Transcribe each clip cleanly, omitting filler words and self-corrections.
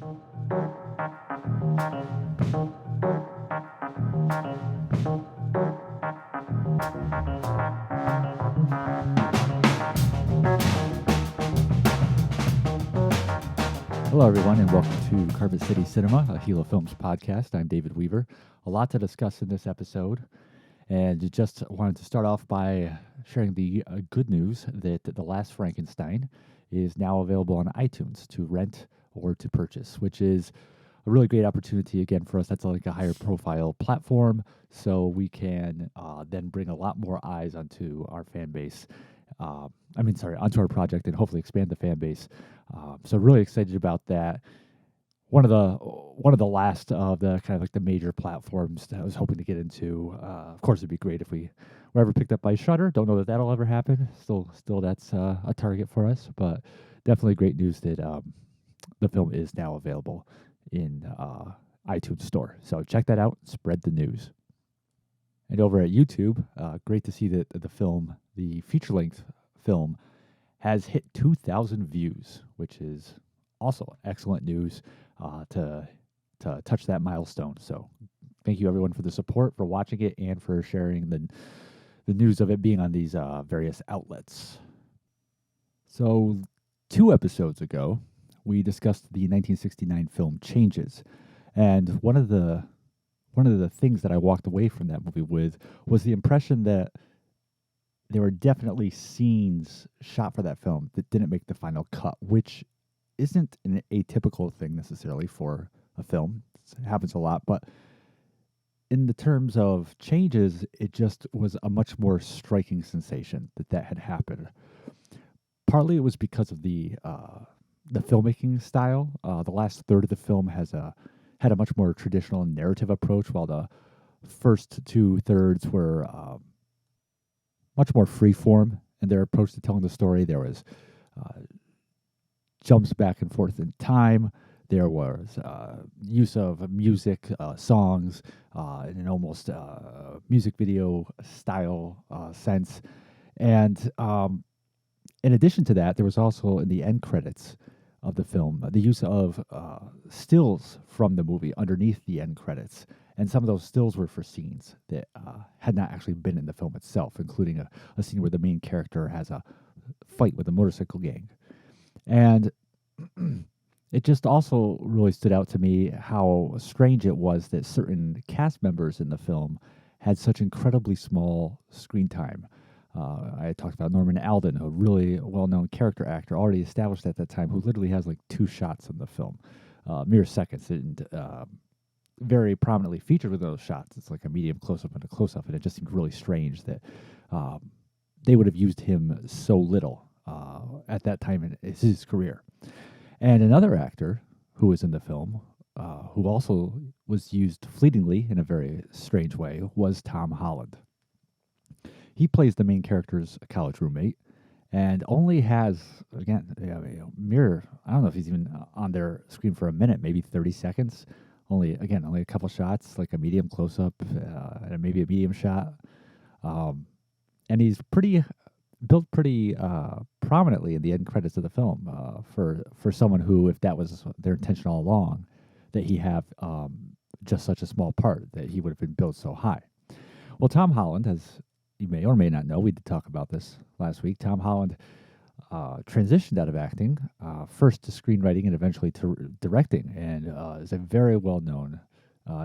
Hello, everyone, and welcome to Carpet City Cinema, a Gila Films podcast. I'm David Weaver. A lot to discuss in this episode, and just wanted to start off by sharing the good news that The Last Frankenstein is now available on iTunes to rent or to purchase, which is a really great opportunity, again, for us. That's like a higher profile platform, so we can then bring a lot more eyes onto our fan base. Onto our project, and hopefully expand the fan base. So really excited about that. One of the last of the kind of like the major platforms that I was hoping to get into. Of course, it'd be great if we were ever picked up by Shudder. Don't know that that'll ever happen. Still that's a target for us, but definitely great news that the film is now available in iTunes Store. So check that out. Spread the news. And over at YouTube, great to see that the feature-length film, has hit 2,000 views, which is also excellent news to touch that milestone. So thank you, everyone, for the support, for watching it, and for sharing the news of it being on these various outlets. So 2 episodes ago, we discussed the 1969 film Changes, and one of the things that I walked away from that movie with was the impression that there were definitely scenes shot for that film that didn't make the final cut, which isn't an atypical thing necessarily for a film. It happens a lot, but in the terms of Changes, it just was a much more striking sensation that had happened. Partly it was because of the filmmaking style. The last third of the film had a much more traditional narrative approach, while the first 2/3 were much more free-form in their approach to telling the story. There was jumps back and forth in time. There was use of music, songs, in an almost music video style sense. And in addition to that, there was also in the end credits of the film the use of stills from the movie underneath the end credits. And some of those stills were for scenes that had not actually been in the film itself, including a scene where the main character has a fight with a motorcycle gang. And it just also really stood out to me how strange it was that certain cast members in the film had such incredibly small screen time. I had talked about Norman Alden, a really well-known character actor, already established at that time, who literally has like 2 shots in the film, mere seconds, and very prominently featured with those shots. It's like a medium close-up and a close-up, and it just seemed really strange that they would have used him so little at that time in his career. And another actor who was in the film, who also was used fleetingly in a very strange way, was Tom Holland. He plays the main character's college roommate, and only has, again, I don't know if he's even on their screen for a minute, maybe 30 seconds. Only a couple shots, like a medium close-up and maybe a medium shot. And he's built pretty prominently in the end credits of the film for someone who, if that was their intention all along, that he have just such a small part, that he would have been built so high. Well, Tom Holland, as you may or may not know, we did talk about this last week. Tom Holland transitioned out of acting, first to screenwriting and eventually to directing, and is a very well-known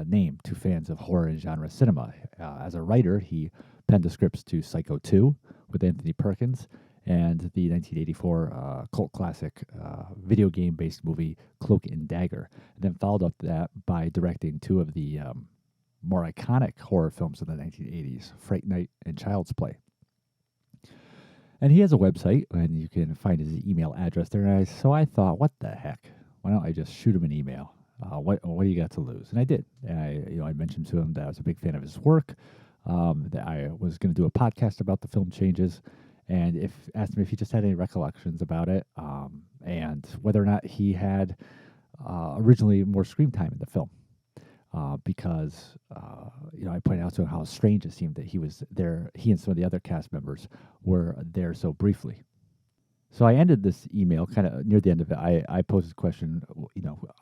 name to fans of horror and genre cinema. As a writer, he penned the scripts to Psycho 2 with Anthony Perkins and the 1984 cult classic video game-based movie Cloak and Dagger, and then followed up that by directing 2 of the more iconic horror films of the 1980s, Fright Night and Child's Play. And he has a website, and you can find his email address there. So I thought, what the heck? Why don't I just shoot him an email? What do you got to lose? And I did. And I mentioned to him that I was a big fan of his work, that I was going to do a podcast about the film Changes, and asked him if he just had any recollections about it, and whether or not he had originally more screen time in the film. Because I pointed out to him how strange it seemed that he was there. He and some of the other cast members were there so briefly. So I ended this email kind of near the end of it. I posed the question,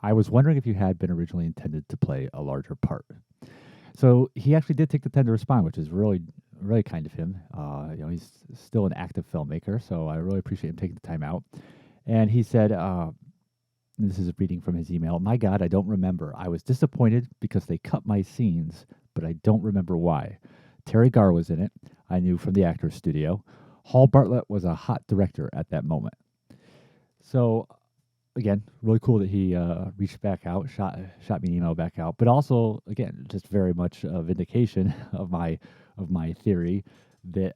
I was wondering if you had been originally intended to play a larger part. So he actually did take the time to respond, which is really, really kind of him. He's still an active filmmaker, so I really appreciate him taking the time out. And he said, and this is reading from his email, "My God, I don't remember. I was disappointed because they cut my scenes, but I don't remember why. Terry Garr was in it. I knew from the Actors Studio. Hall Bartlett was a hot director at that moment." So, again, really cool that he reached back out, shot me an email back out, but also, again, just very much a vindication of my theory that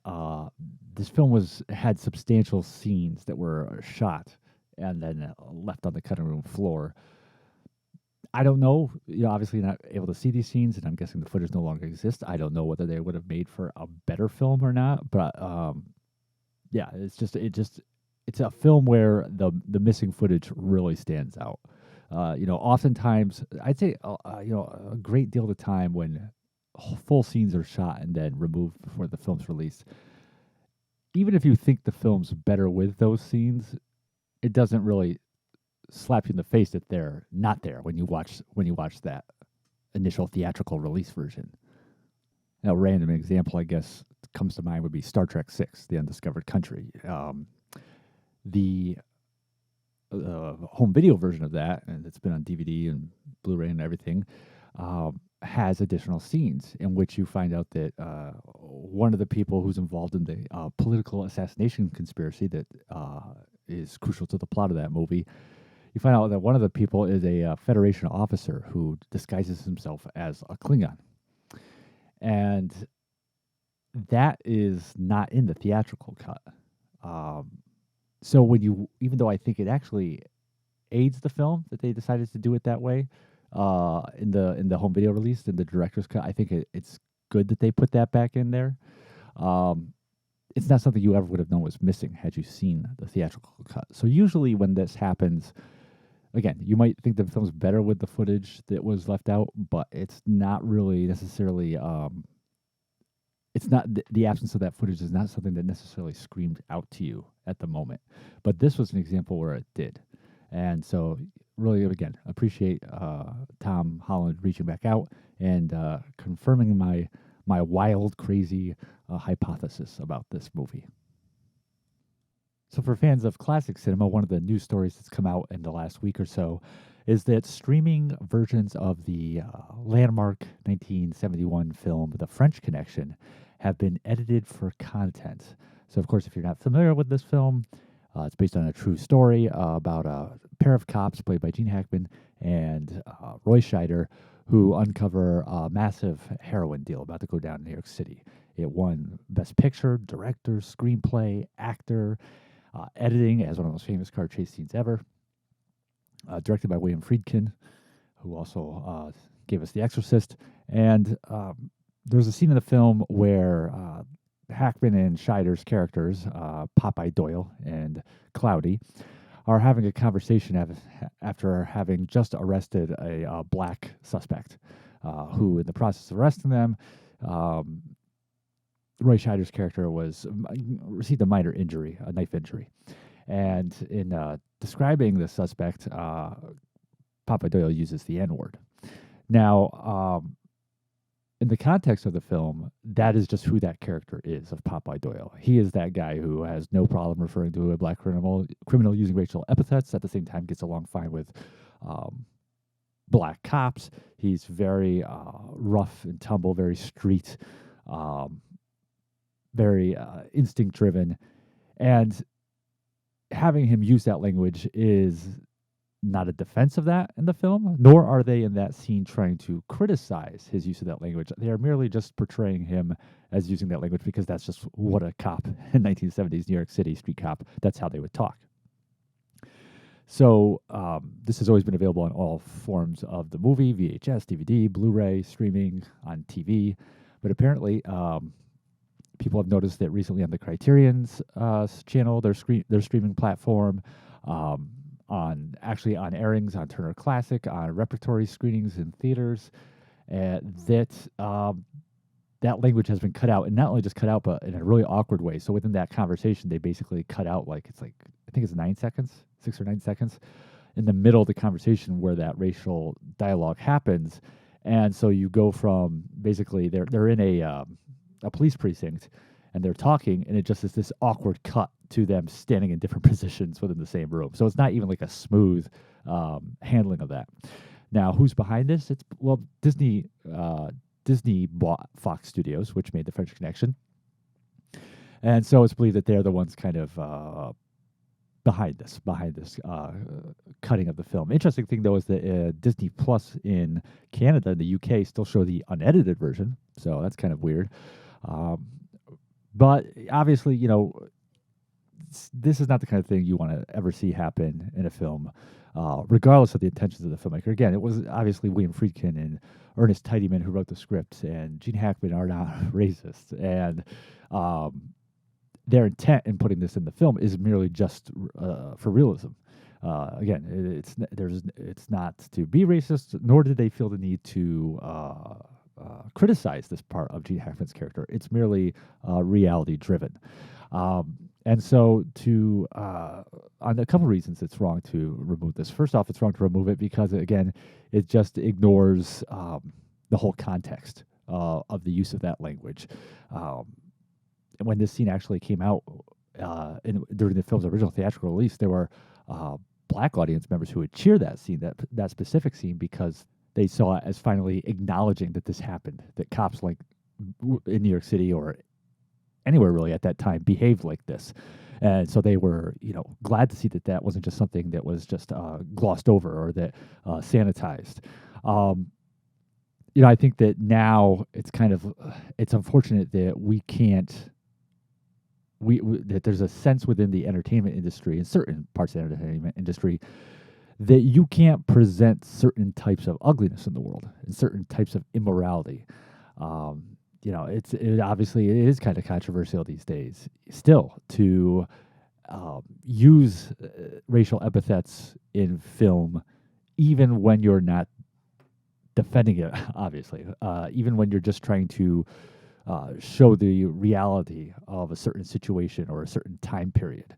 this film had substantial scenes that were shot and then left on the cutting room floor. I don't know, obviously not able to see these scenes, and I'm guessing the footage no longer exists. I don't know whether they would have made for a better film or not, but yeah, it's a film where the missing footage really stands out. Oftentimes, I'd say, a great deal of the time when full scenes are shot and then removed before the film's released, even if you think the film's better with those scenes, it doesn't really slap you in the face that they're not there when you watch that initial theatrical release version. Now, a random example, I guess, comes to mind would be Star Trek VI: The Undiscovered Country. The home video version of that, and it's been on DVD and Blu-ray and everything, has additional scenes in which you find out that one of the people who's involved in the political assassination conspiracy that is crucial to the plot of that movie, you find out that one of the people is a Federation officer who disguises himself as a Klingon. And that is not in the theatrical cut. So even though I think it actually aids the film that they decided to do it that way, in the home video release, in the director's cut, I think it's good that they put that back in there. It's not something you ever would have known was missing had you seen the theatrical cut. So usually when this happens, again, you might think the film's better with the footage that was left out, but it's not really necessarily. It's not the absence of that footage is not something that necessarily screamed out to you at the moment. But this was an example where it did, and so really, again, appreciate Tom Holland reaching back out and confirming my wild, crazy hypothesis about this movie. So for fans of classic cinema, one of the news stories that's come out in the last week or so is that streaming versions of the landmark 1971 film The French Connection have been edited for content. So, of course, if you're not familiar with this film, it's based on a true story about a pair of cops played by Gene Hackman and Roy Scheider, who uncover a massive heroin deal about to go down in New York City. It won Best Picture, Director, Screenplay, Actor, editing as one of the most famous car chase scenes ever. Directed by William Friedkin, who also gave us The Exorcist. And there's a scene in the film where Hackman and Scheider's characters, Popeye Doyle and Cloudy, are having a conversation after having just arrested a black suspect, who, in the process of arresting them, Roy Scheider's character received a minor injury, a knife injury. And in describing the suspect, Popeye Doyle uses the N-word. Now, in the context of the film, that is just who that character is of Popeye Doyle. He is that guy who has no problem referring to a black criminal using racial epithets, at the same time gets along fine with black cops. He's very rough and tumble, very street, very instinct-driven. And having him use that language is not a defense of that in the film, nor are they in that scene trying to criticize his use of that language. They are merely just portraying him as using that language because that's just what a cop in 1970s New York City, street cop, that's how they would talk. So this has always been available on all forms of the movie, VHS, DVD, Blu-ray, streaming, on TV. But apparently people have noticed that recently on the Criterion's channel, their streaming platform, on airings on Turner Classic, on repertory screenings in theaters, that language has been cut out, and not only just cut out, but in a really awkward way. So within that conversation, they basically cut out it's like I think it's 9 seconds, 6 or 9 seconds, in the middle of the conversation where that racial dialogue happens. And so you go from basically they're in a police precinct and they're talking, and it just is this awkward cut to them standing in different positions within the same room. So it's not even like a smooth handling of that. Now, who's behind this? It's well, Disney. Disney bought Fox Studios, which made The French Connection, and so it's believed that they're the ones kind of behind this cutting of the film. Interesting thing though is that Disney Plus in Canada and the UK still show the unedited version, so that's kind of weird. But obviously, this is not the kind of thing you want to ever see happen in a film, regardless of the intentions of the filmmaker. Again, it was obviously William Friedkin and Ernest Tidyman who wrote the script, and Gene Hackman are not racist, and their intent in putting this in the film is merely just for realism. Again, it's not to be racist, nor did they feel the need to criticize this part of Gene Hackman's character. It's merely reality driven. And so, on a couple reasons, it's wrong to remove this. First off, it's wrong to remove it because, again, it just ignores the whole context of the use of that language. When this scene actually came out during the film's original theatrical release, there were black audience members who would cheer that scene, that specific scene, because they saw it as finally acknowledging that this happened, that cops in New York City or anywhere really at that time behaved like this. And so they were, glad to see that wasn't just something that was just glossed over or that sanitized. I think that now it's unfortunate that we can't, that there's a sense within the entertainment industry, in certain parts of the entertainment industry, that you can't present certain types of ugliness in the world and certain types of immorality. Obviously it is kind of controversial these days still to use racial epithets in film, even when you're not defending it, obviously, even when you're just trying to show the reality of a certain situation or a certain time period.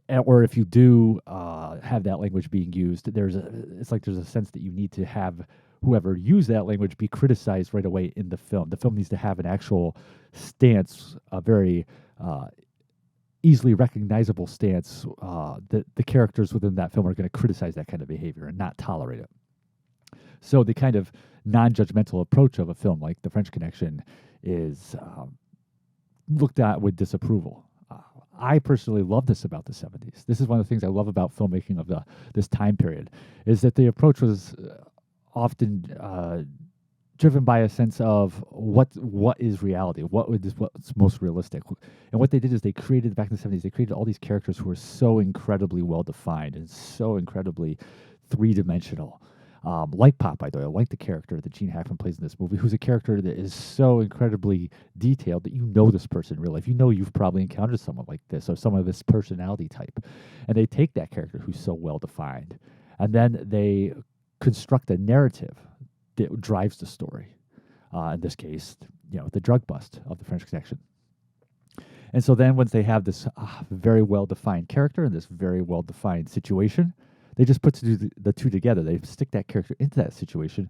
Or if you do have that language being used, there's a sense that you need to have whoever used that language be criticized right away in the film. The film needs to have an actual stance, a very easily recognizable stance that the characters within that film are going to criticize that kind of behavior and not tolerate it. So the kind of non-judgmental approach of a film like The French Connection is looked at with disapproval. I personally love this about the 70s. This is one of the things I love about filmmaking of this time period, is that the approach was often driven by a sense of what is reality, what's most realistic. And what they did is back in the 70s, they created all these characters who were so incredibly well-defined and so incredibly three-dimensional. Like Popeye Doyle, like the character that Gene Hackman plays in this movie, who's a character that is so incredibly detailed that you know this person in real life. You know you've probably encountered someone like this or someone of this personality type. And they take that character who's so well-defined, and then they construct a narrative that drives the story. In this case, the drug bust of The French Connection. And so then once they have this very well-defined character and this very well-defined situation, they just put the two together. They stick that character into that situation,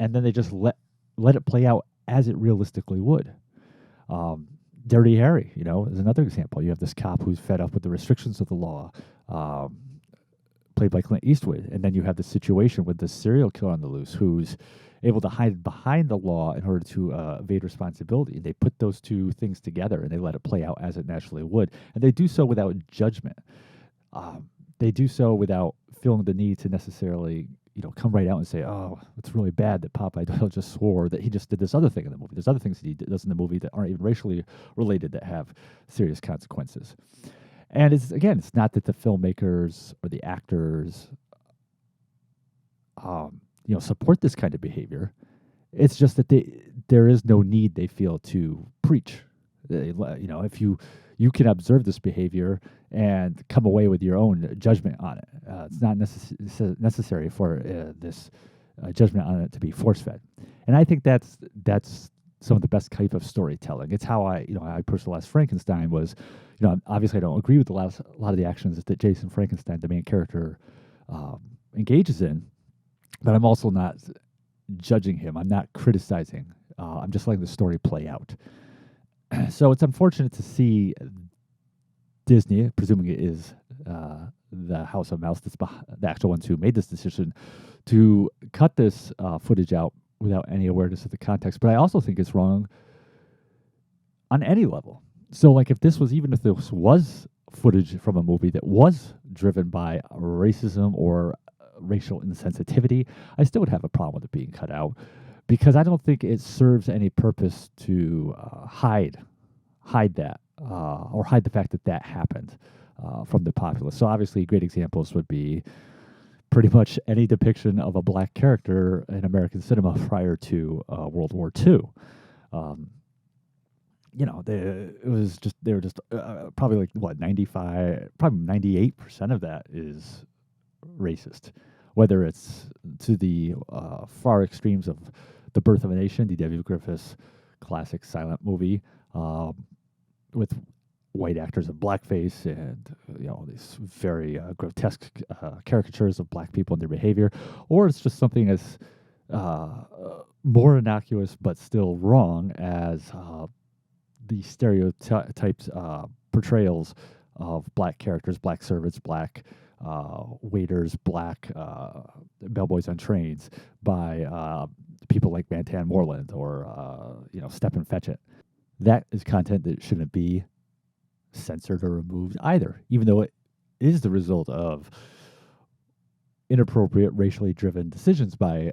and then they just let it play out as it realistically would. Dirty Harry, is another example. You have this cop who's fed up with the restrictions of the law, played by Clint Eastwood, and then you have the situation with this serial killer on the loose who's able to hide behind the law in order to evade responsibility. They put those two things together, and they let it play out as it naturally would, and they do so without judgment. They do so without feeling the need to necessarily, come right out and say, oh, it's really bad that Popeye Doyle just swore, that he just did this other thing in the movie. There's other things that he does in the movie that aren't even racially related that have serious consequences. And it's not that the filmmakers or the actors, support this kind of behavior. It's just that there is no need, they feel, to preach. If you can observe this behavior and come away with your own judgment on it. It's not necessary for this judgment on it to be force-fed. And I think that's some of the best type of storytelling. It's how I personally Last Frankenstein was, obviously I don't agree with a lot of the actions that Jason Frankenstein, the main character, engages in, but I'm also not judging him. I'm not criticizing. I'm just letting the story play out. So it's unfortunate to see Disney, presuming it is the House of Mouse, that's the actual ones who made this decision, to cut this footage out without any awareness of the context. But I also think it's wrong on any level. So, like, if this was footage from a movie that was driven by racism or racial insensitivity, I still would have a problem with it being cut out, because I don't think it serves any purpose to hide that or hide the fact that that happened from the populace. So obviously, great examples would be pretty much any depiction of a black character in American cinema prior to World War II. They were just probably like what 95, probably 98% of that is racist, whether it's to the far extremes of The Birth of a Nation, D.W. Griffith's classic silent movie, with white actors in blackface and these very grotesque caricatures of black people and their behavior, or it's just something as more innocuous but still wrong as the stereotypes portrayals of black characters, black servants, black waiters, black bellboys on trains by people like Mantan Moreland or Stepin Fetchit. That is content that shouldn't be censored or removed either, even though it is the result of inappropriate, racially driven decisions by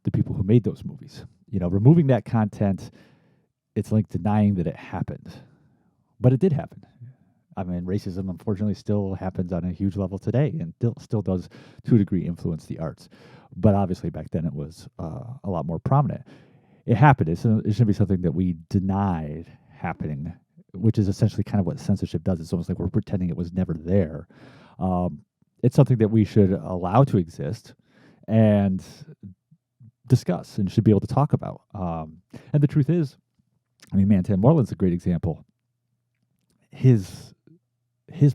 the people who made those movies. Removing that content, it's like denying that it happened. But it did happen. I mean, racism, unfortunately, still happens on a huge level today and still does, to a degree, influence the arts. But obviously, back then, it was a lot more prominent. It happened. It shouldn't be something that we denied happening, which is essentially kind of what censorship does. It's almost like we're pretending it was never there. It's something that we should allow to exist and discuss and should be able to talk about. And the truth is, I mean, Mantan Moreland's a great example. His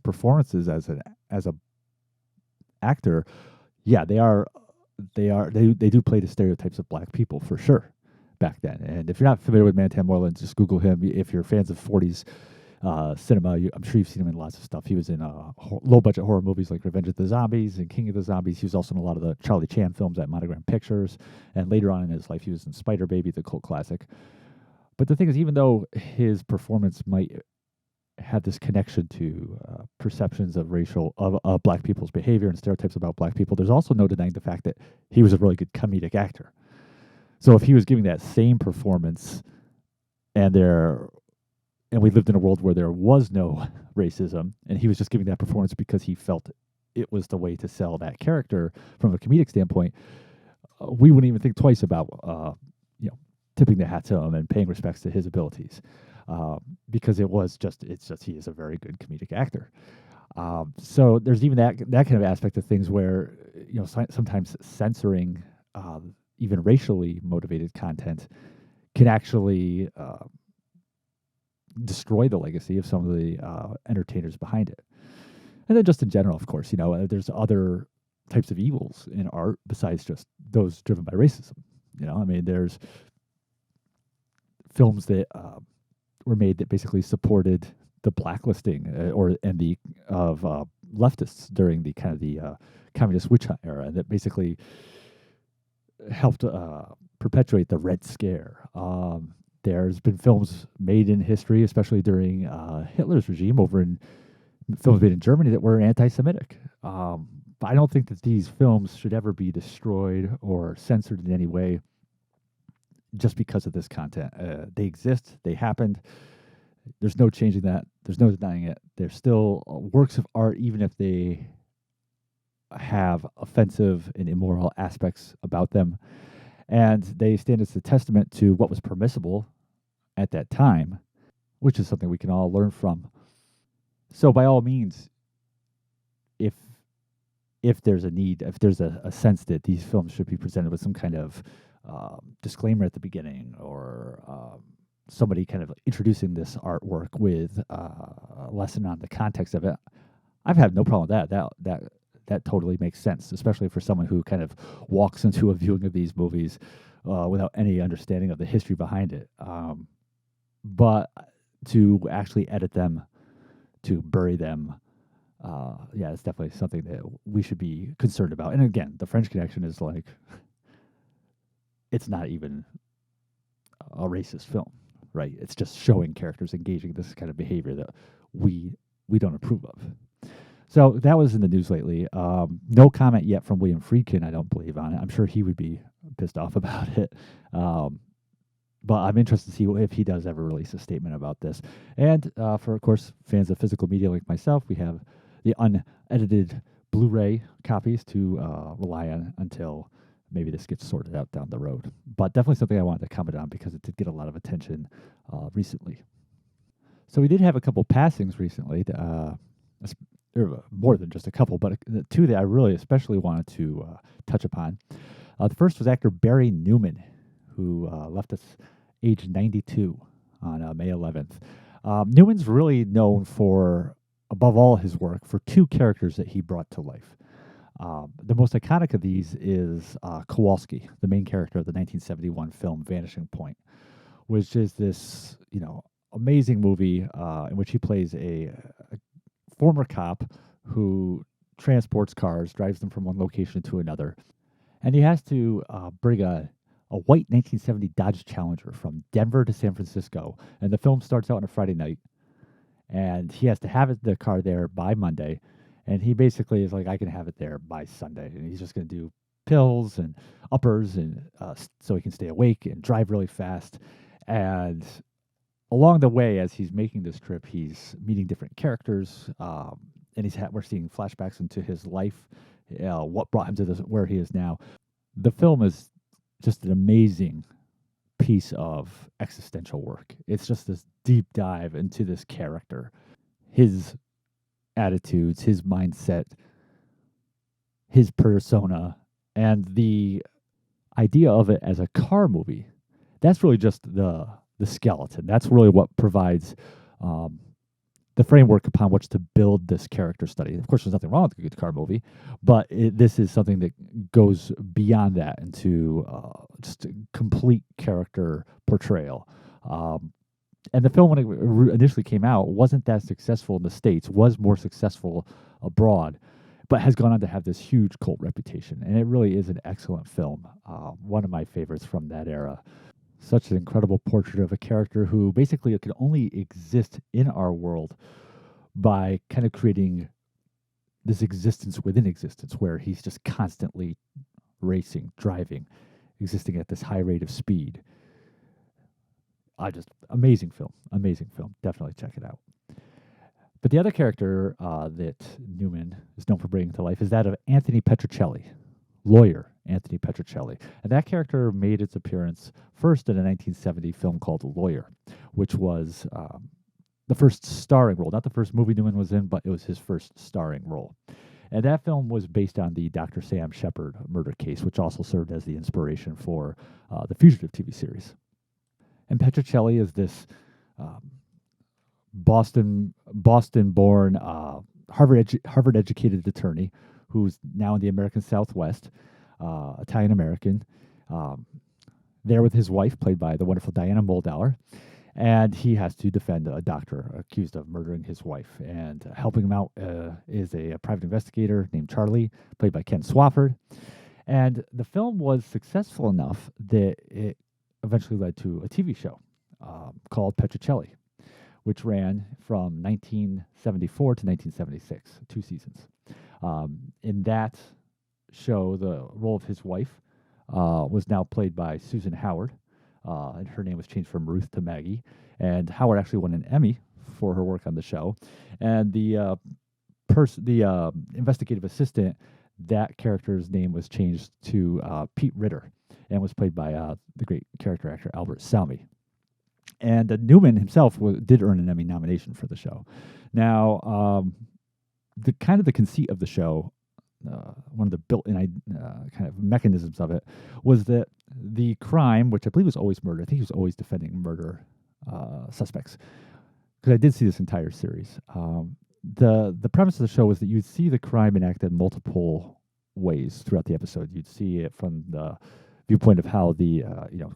performances as a actor, yeah, they do play the stereotypes of black people for sure back then. And if you're not familiar with Mantan Moreland, just Google him. If you're fans of 40s cinema, I'm sure you've seen him in lots of stuff. He was in low-budget horror movies like Revenge of the Zombies and King of the Zombies. He was also in a lot of the Charlie Chan films at Monogram Pictures. And later on in his life, he was in Spider Baby, the cult classic. But the thing is, even though his performance might have this connection to perceptions of black people's behavior and stereotypes about black people, there's also no denying the fact that he was a really good comedic actor. So if he was giving that same performance and we lived in a world where there was no racism, and he was just giving that performance because he felt it was the way to sell that character from a comedic standpoint, we wouldn't even think twice about tipping the hat to him and paying respects to his abilities, because it's just he is a very good comedic actor. So there's even that kind of aspect of things where sometimes censoring even racially motivated content can actually destroy the legacy of some of the entertainers behind it. And then just in general, of course, there's other types of evils in art besides just those driven by racism. I mean, there's films that were made that basically supported the blacklisting of leftists during the kind of the communist witch hunt era, that basically helped perpetuate the Red Scare. There's been films made in history, especially during Hitler's regime, films made in Germany that were anti-Semitic. But I don't think that these films should ever be destroyed or censored in any way just because of this content. They exist. They happened. There's no changing that. There's no denying it. They're still works of art, even if they have offensive and immoral aspects about them. And they stand as a testament to what was permissible at that time, which is something we can all learn from. So by all means, if there's a need, if there's a sense that these films should be presented with some kind of disclaimer at the beginning, or somebody kind of introducing this artwork with a lesson on the context of it, I've had no problem with that. That totally makes sense, especially for someone who kind of walks into a viewing of these movies without any understanding of the history behind it. But to actually edit them, to bury them, yeah, it's definitely something that we should be concerned about. And again, the French Connection is like, it's not even a racist film, right? It's just showing characters engaging this kind of behavior that we don't approve of. So that was in the news lately. No comment yet from William Friedkin, I don't believe, on it. I'm sure he would be pissed off about it. But I'm interested to see if he does ever release a statement about this. And for, of course, fans of physical media like myself, we have the unedited Blu-ray copies to rely on until maybe this gets sorted out down the road. But definitely something I wanted to comment on because it did get a lot of attention recently. So we did have a couple passings recently, more than just a couple, but the two that I really especially wanted to touch upon. The first was actor Barry Newman, who left us age 92 on May 11th. Newman's really known for, above all his work, for two characters that he brought to life. The most iconic of these is Kowalski, the main character of the 1971 film Vanishing Point, which is this, amazing movie in which he plays a former cop who transports cars, drives them from one location to another, and he has to bring a white 1970 Dodge Challenger from Denver to San Francisco. And the film starts out on a Friday night, and he has to have the car there by Monday. And he basically is like, I can have it there by Sunday. And he's just going to do pills and uppers and so he can stay awake and drive really fast. And along the way, as he's making this trip, he's meeting different characters, and we're seeing flashbacks into his life, what brought him to where he is now. The film is just an amazing piece of existential work. It's just this deep dive into this character, his attitudes, his mindset, his persona, and the idea of it as a car movie. That's really just the skeleton. That's really what provides the framework upon which to build this character study. Of course, there's nothing wrong with a good car movie, but this is something that goes beyond that into just a complete character portrayal. And the film, when it initially came out, wasn't that successful in the States, was more successful abroad, but has gone on to have this huge cult reputation. And it really is an excellent film, one of my favorites from that era. Such an incredible portrait of a character who basically can only exist in our world by kind of creating this existence within existence where he's just constantly racing, driving, existing at this high rate of speed. Amazing film. Definitely check it out. But the other character that Newman is known for bringing to life is that of Anthony Petruccelli, lawyer Anthony Petruccelli. And that character made its appearance first in a 1970 film called Lawyer, which was the first starring role. Not the first movie Newman was in, but it was his first starring role. And that film was based on the Dr. Sam Shepard murder case, which also served as the inspiration for the Fugitive TV series. And Petruccelli is this Boston-born, Harvard-educated attorney who's now in the American Southwest, Italian-American, there with his wife, played by the wonderful Diana Muldaur, and he has to defend a doctor accused of murdering his wife. And helping him out is a private investigator named Charlie, played by Ken Swafford. And the film was successful enough that it eventually led to a TV show called Petruccelli, which ran from 1974 to 1976, 2 seasons. In that show, the role of his wife was now played by Susan Howard, and her name was changed from Ruth to Maggie. And Howard actually won an Emmy for her work on the show. And the investigative assistant, that character's name was changed to Pete Ritter, and was played by the great character actor Albert Salmi. And Newman himself did earn an Emmy nomination for the show. Now, the conceit of the show, one of the built-in kind of mechanisms of it, was that the crime, which I believe was always murder. I think he was always defending murder suspects. Because I did see this entire series. The premise of the show was that you'd see the crime enacted multiple ways throughout the episode. You'd see it from the viewpoint of how the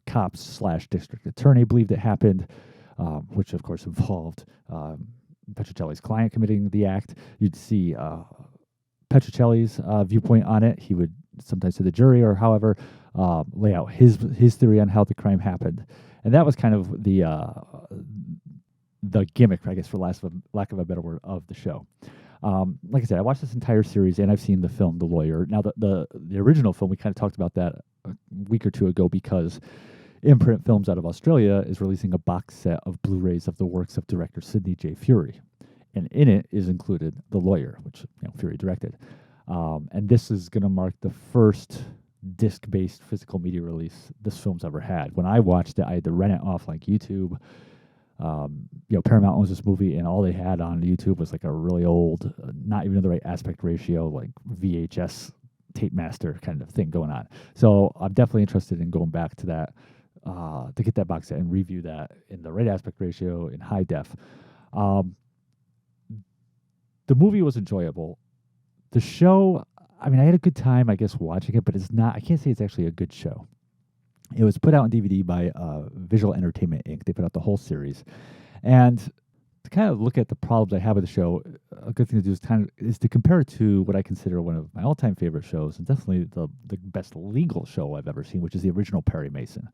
cops / district attorney believed it happened, which of course involved Petrocelli's client committing the act. You'd see Petrocelli's viewpoint on it. He would sometimes to the jury or however lay out his theory on how the crime happened, and that was kind of the gimmick, I guess, for lack of a better word, of the show. Like I said, I watched this entire series, and I've seen the film The Lawyer. Now, the original film, we kind of talked about that a week or two ago because Imprint Films out of Australia is releasing a box set of Blu-rays of the works of director Sidney J. Furie. And in it is included The Lawyer, which Furie directed. And this is going to mark the first disc-based physical media release this film's ever had. When I watched it, I had to rent it off like YouTube. Paramount owns this movie, and all they had on YouTube was like a really old, not even in the right aspect ratio, like VHS tape master kind of thing going on. So I'm definitely interested in going back to that to get that box set and review that in the right aspect ratio in high def. The movie was enjoyable. The show, I mean, I had a good time, I guess, watching it, but it's not. I can't say it's actually a good show. It was put out on DVD by Visual Entertainment Inc. They put out the whole series, and to kind of look at the problems I have with the show, a good thing to do is to compare it to what I consider one of my all-time favorite shows, and definitely the best legal show I've ever seen, which is the original Perry Mason.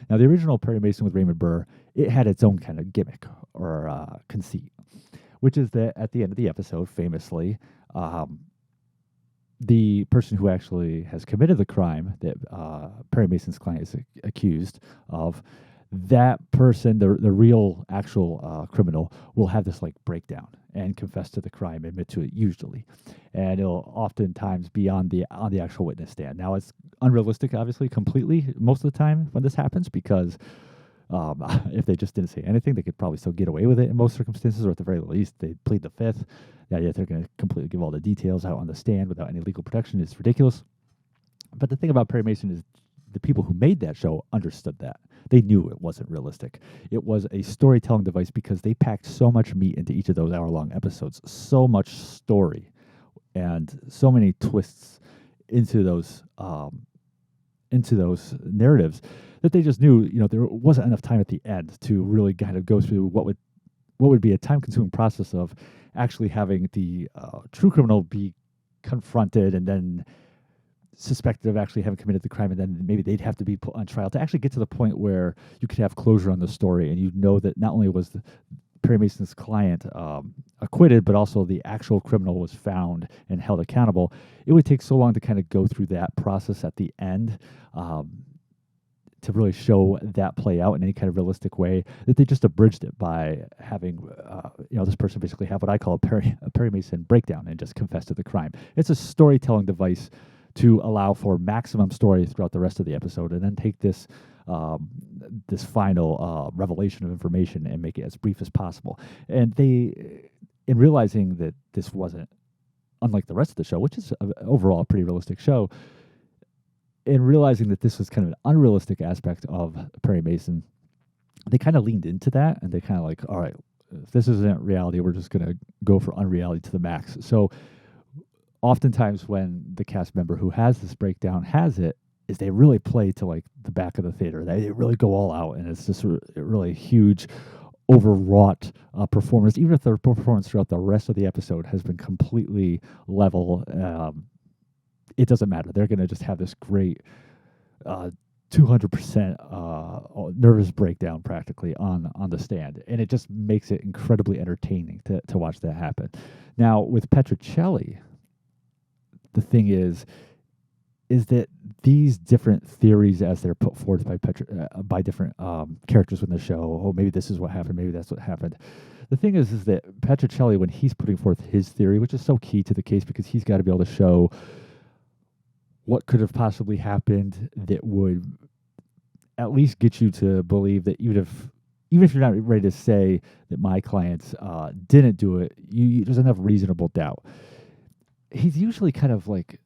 Now, the original Perry Mason with Raymond Burr, it had its own kind of gimmick or conceit, which is that at the end of the episode, famously, the person who actually has committed the crime that Perry Mason's client is accused of, that person, the real actual criminal, will have this like breakdown and confess to the crime, admit to it usually, and it'll oftentimes be on the actual witness stand. Now, it's unrealistic, obviously, completely most of the time when this happens, because if they just didn't say anything, they could probably still get away with it in most circumstances, or at the very least, they plead the fifth. Yeah, they're going to completely give all the details out on the stand without any legal protection. It's ridiculous. But the thing about Perry Mason is the people who made that show understood that. They knew it wasn't realistic. It was a storytelling device because they packed so much meat into each of those hour-long episodes, so much story, and so many twists into those narratives that they just knew, there wasn't enough time at the end to really kind of go through what would be a time-consuming process of actually having the true criminal be confronted and then suspected of actually having committed the crime, and then maybe they'd have to be put on trial to actually get to the point where you could have closure on the story, and you know that not only was Perry Mason's client acquitted, but also the actual criminal was found and held accountable. It would take so long to kind of go through that process at the end to really show that play out in any kind of realistic way, that they just abridged it by having this person basically have what I call a Perry Mason breakdown and just confess to the crime. It's a storytelling device to allow for maximum story throughout the rest of the episode, and then take this final revelation of information and make it as brief as possible. And they, in realizing that this wasn't unlike the rest of the show, which is overall a pretty realistic show, in realizing that this was kind of an unrealistic aspect of Perry Mason, they kind of leaned into that, and they kind of like, all right, if this isn't reality, we're just going to go for unreality to the max. So oftentimes when the cast member who has this breakdown has it, is they really play to like the back of the theater. They really go all out, and it's just a really huge, overwrought performance. Even if their performance throughout the rest of the episode has been completely level, it doesn't matter. They're going to just have this great 200% nervous breakdown practically on the stand, and it just makes it incredibly entertaining to watch that happen. Now, with Petrocelli, the thing is that these different theories, as they're put forth by different characters in the show, oh, maybe this is what happened, maybe that's what happened. The thing is that Petrocelli, when he's putting forth his theory, which is so key to the case because he's got to be able to show what could have possibly happened that would at least get you to believe that even if you're not ready to say that my clients didn't do it, there's enough reasonable doubt. He's usually kind of like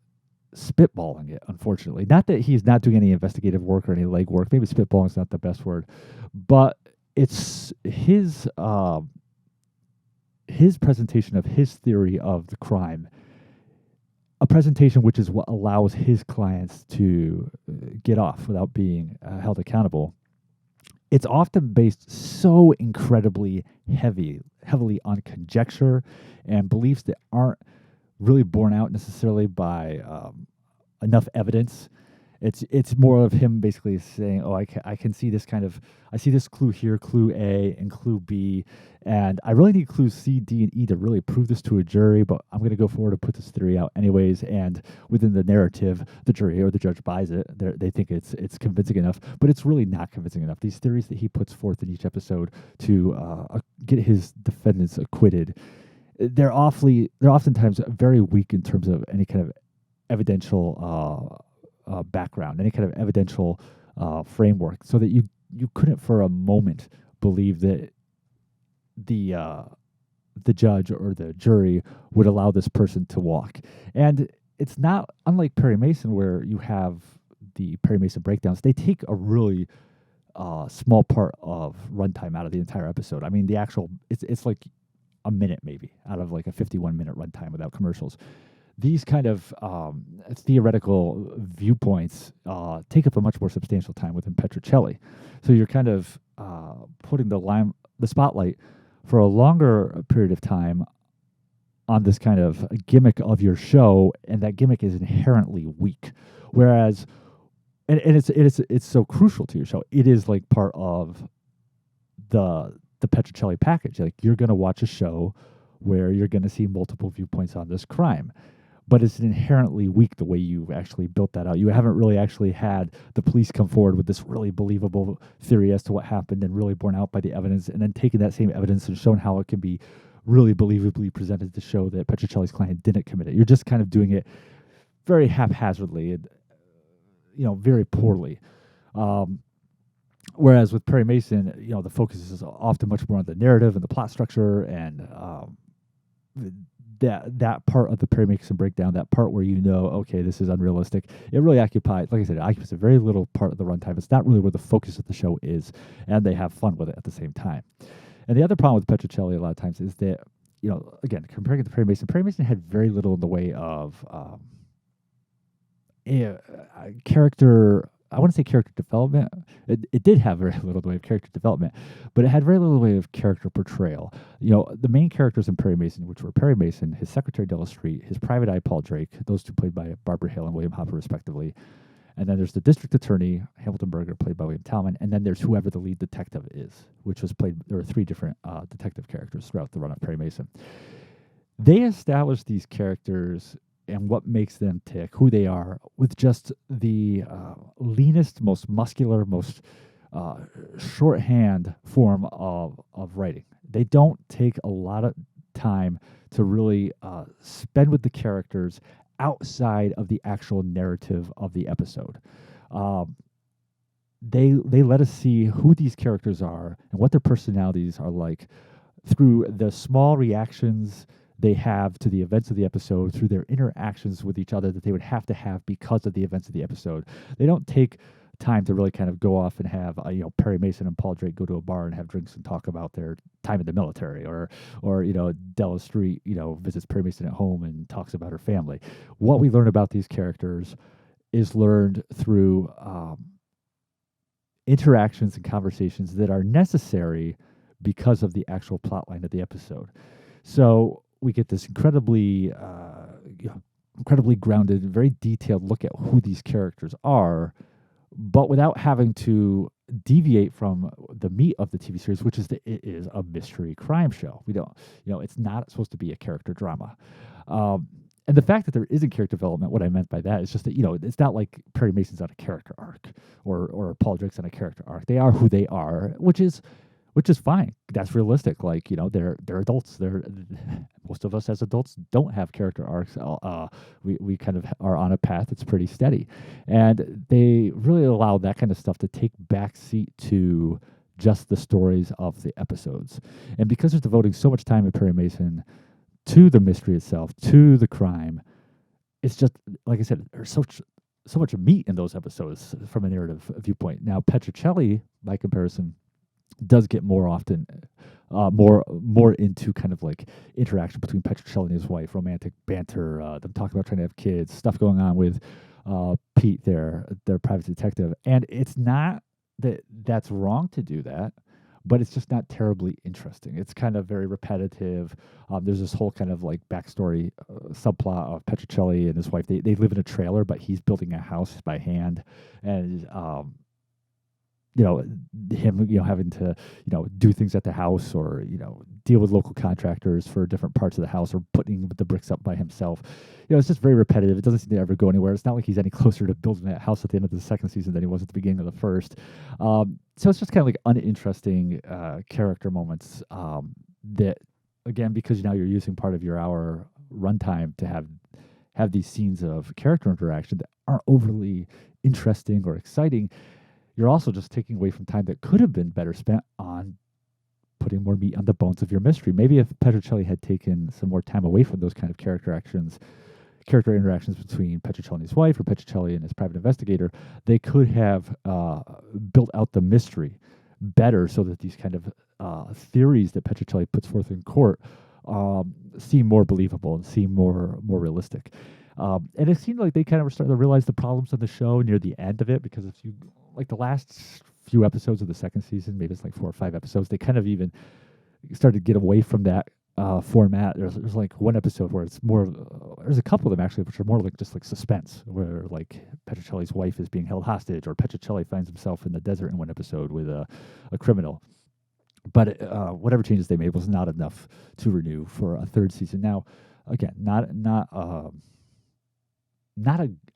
spitballing it, unfortunately. Not that he's not doing any investigative work or any legwork. Maybe spitballing is not the best word, but it's his presentation of his theory of the crime, a presentation which is what allows his clients to get off without being held accountable. It's often based so incredibly heavily on conjecture and beliefs that aren't really borne out necessarily by enough evidence. It's more of him basically saying, "Oh, I can see this I see this clue here, clue A and clue B, and I really need clues C, D, and E to really prove this to a jury. But I'm going to go forward and put this theory out anyways." And within the narrative, the jury or the judge buys it. They think it's convincing enough, but it's really not convincing enough. These theories that he puts forth in each episode to get his defendants acquitted, they're oftentimes very weak in terms of any kind of evidential background, any kind of evidential framework, so that you couldn't for a moment believe that the judge or the jury would allow this person to walk. And it's not unlike Perry Mason, where you have the Perry Mason breakdowns. They take a really small part of runtime out of the entire episode. I mean, it's like a minute maybe out of like a 51-minute runtime without commercials. These kind of theoretical viewpoints take up a much more substantial time within Petrocelli. So you're kind of putting the spotlight for a longer period of time on this kind of gimmick of your show, and that gimmick is inherently weak. Whereas, and it's so crucial to your show. It is like part of the Petrocelli package. Like, you're going to watch a show where you're going to see multiple viewpoints on this crime. But it's inherently weak the way you actually built that out. You haven't really actually had the police come forward with this really believable theory as to what happened and really borne out by the evidence, and then taking that same evidence and shown how it can be really believably presented to show that Petrocelli's client didn't commit it. You're just kind of doing it very haphazardly and, very poorly. Whereas with Perry Mason, the focus is often much more on the narrative and the plot structure and that part of the Perry Mason breakdown, that part where okay, this is unrealistic, it really occupies, like I said, it occupies a very little part of the runtime. It's not really where the focus of the show is, and they have fun with it at the same time. And the other problem with Petrocelli a lot of times is that, again, comparing it to Perry Mason had very little in the way of character. I want to say character development. It did have very little in the way of character development, but it had very little in the way of character portrayal. The main characters in Perry Mason, which were Perry Mason, his secretary Della Street, his private eye Paul Drake, those two played by Barbara Hale and William Hopper respectively. And then there's the district attorney, Hamilton Berger, played by William Talman, and then there's whoever the lead detective is, which was played. There were three different detective characters throughout the run of Perry Mason. They established these characters and what makes them tick, who they are, with just the leanest, most muscular, most shorthand form of writing. They don't take a lot of time to really spend with the characters outside of the actual narrative of the episode. They let us see who these characters are and what their personalities are like through the small reactions they have to the events of the episode, through their interactions with each other that they would have to have because of the events of the episode. They don't take time to really kind of go off and have Perry Mason and Paul Drake go to a bar and have drinks and talk about their time in the military, or Della Street visits Perry Mason at home and talks about her family. What we learn about these characters is learned through interactions and conversations that are necessary because of the actual plot line of the episode. So we get this incredibly grounded, very detailed look at who these characters are, but without having to deviate from the meat of the TV series, which is that it is a mystery crime show. We don't, it's not supposed to be a character drama. And the fact that there isn't character development, what I meant by that is just that, it's not like Perry Mason's on a character arc or Paul Drake's on a character arc. They are who they are, which is fine. That's realistic. Like, they're adults. Most of us as adults don't have character arcs. We kind of are on a path that's pretty steady. And they really allow that kind of stuff to take backseat to just the stories of the episodes. And because they're devoting so much time in Perry Mason to the mystery itself, to the crime, it's just like I said, there's so much meat in those episodes from a narrative viewpoint. Now, Petrocelli, by comparison, does get more often more into kind of like interaction between Petrocelli and his wife, romantic banter, them talking about trying to have kids, stuff going on with Pete, their private detective. And it's not that that's wrong to do that, but it's just not terribly interesting. It's kind of very repetitive. There's this whole kind of like backstory subplot of Petrocelli and his wife. They live in a trailer, but he's building a house by hand, and you know, him, having to, do things at the house, or, deal with local contractors for different parts of the house, or putting the bricks up by himself. It's just very repetitive. It doesn't seem to ever go anywhere. It's not like he's any closer to building that house at the end of the second season than he was at the beginning of the first. So it's just kind of like uninteresting character moments that, again, because now you're using part of your hour runtime to have these scenes of character interaction that aren't overly interesting or exciting. You're also just taking away from time that could have been better spent on putting more meat on the bones of your mystery. Maybe if Petrocelli had taken some more time away from those kind of character interactions between Petrocelli and his wife, or Petrocelli and his private investigator, they could have built out the mystery better, so that these kind of theories that Petrocelli puts forth in court seem more believable and seem more realistic. And it seemed like they kind of were starting to realize the problems of the show near the end of it, because if you like the last few episodes of the second season, maybe it's like 4 or 5 episodes, they kind of even started to get away from that format. There's like one episode where it's more, there's a couple of them actually, which are more like just like suspense, where like Petrocelli's wife is being held hostage, or Petrocelli finds himself in the desert in one episode with a criminal. But whatever changes they made was not enough to renew for a third season. Now, again, I'm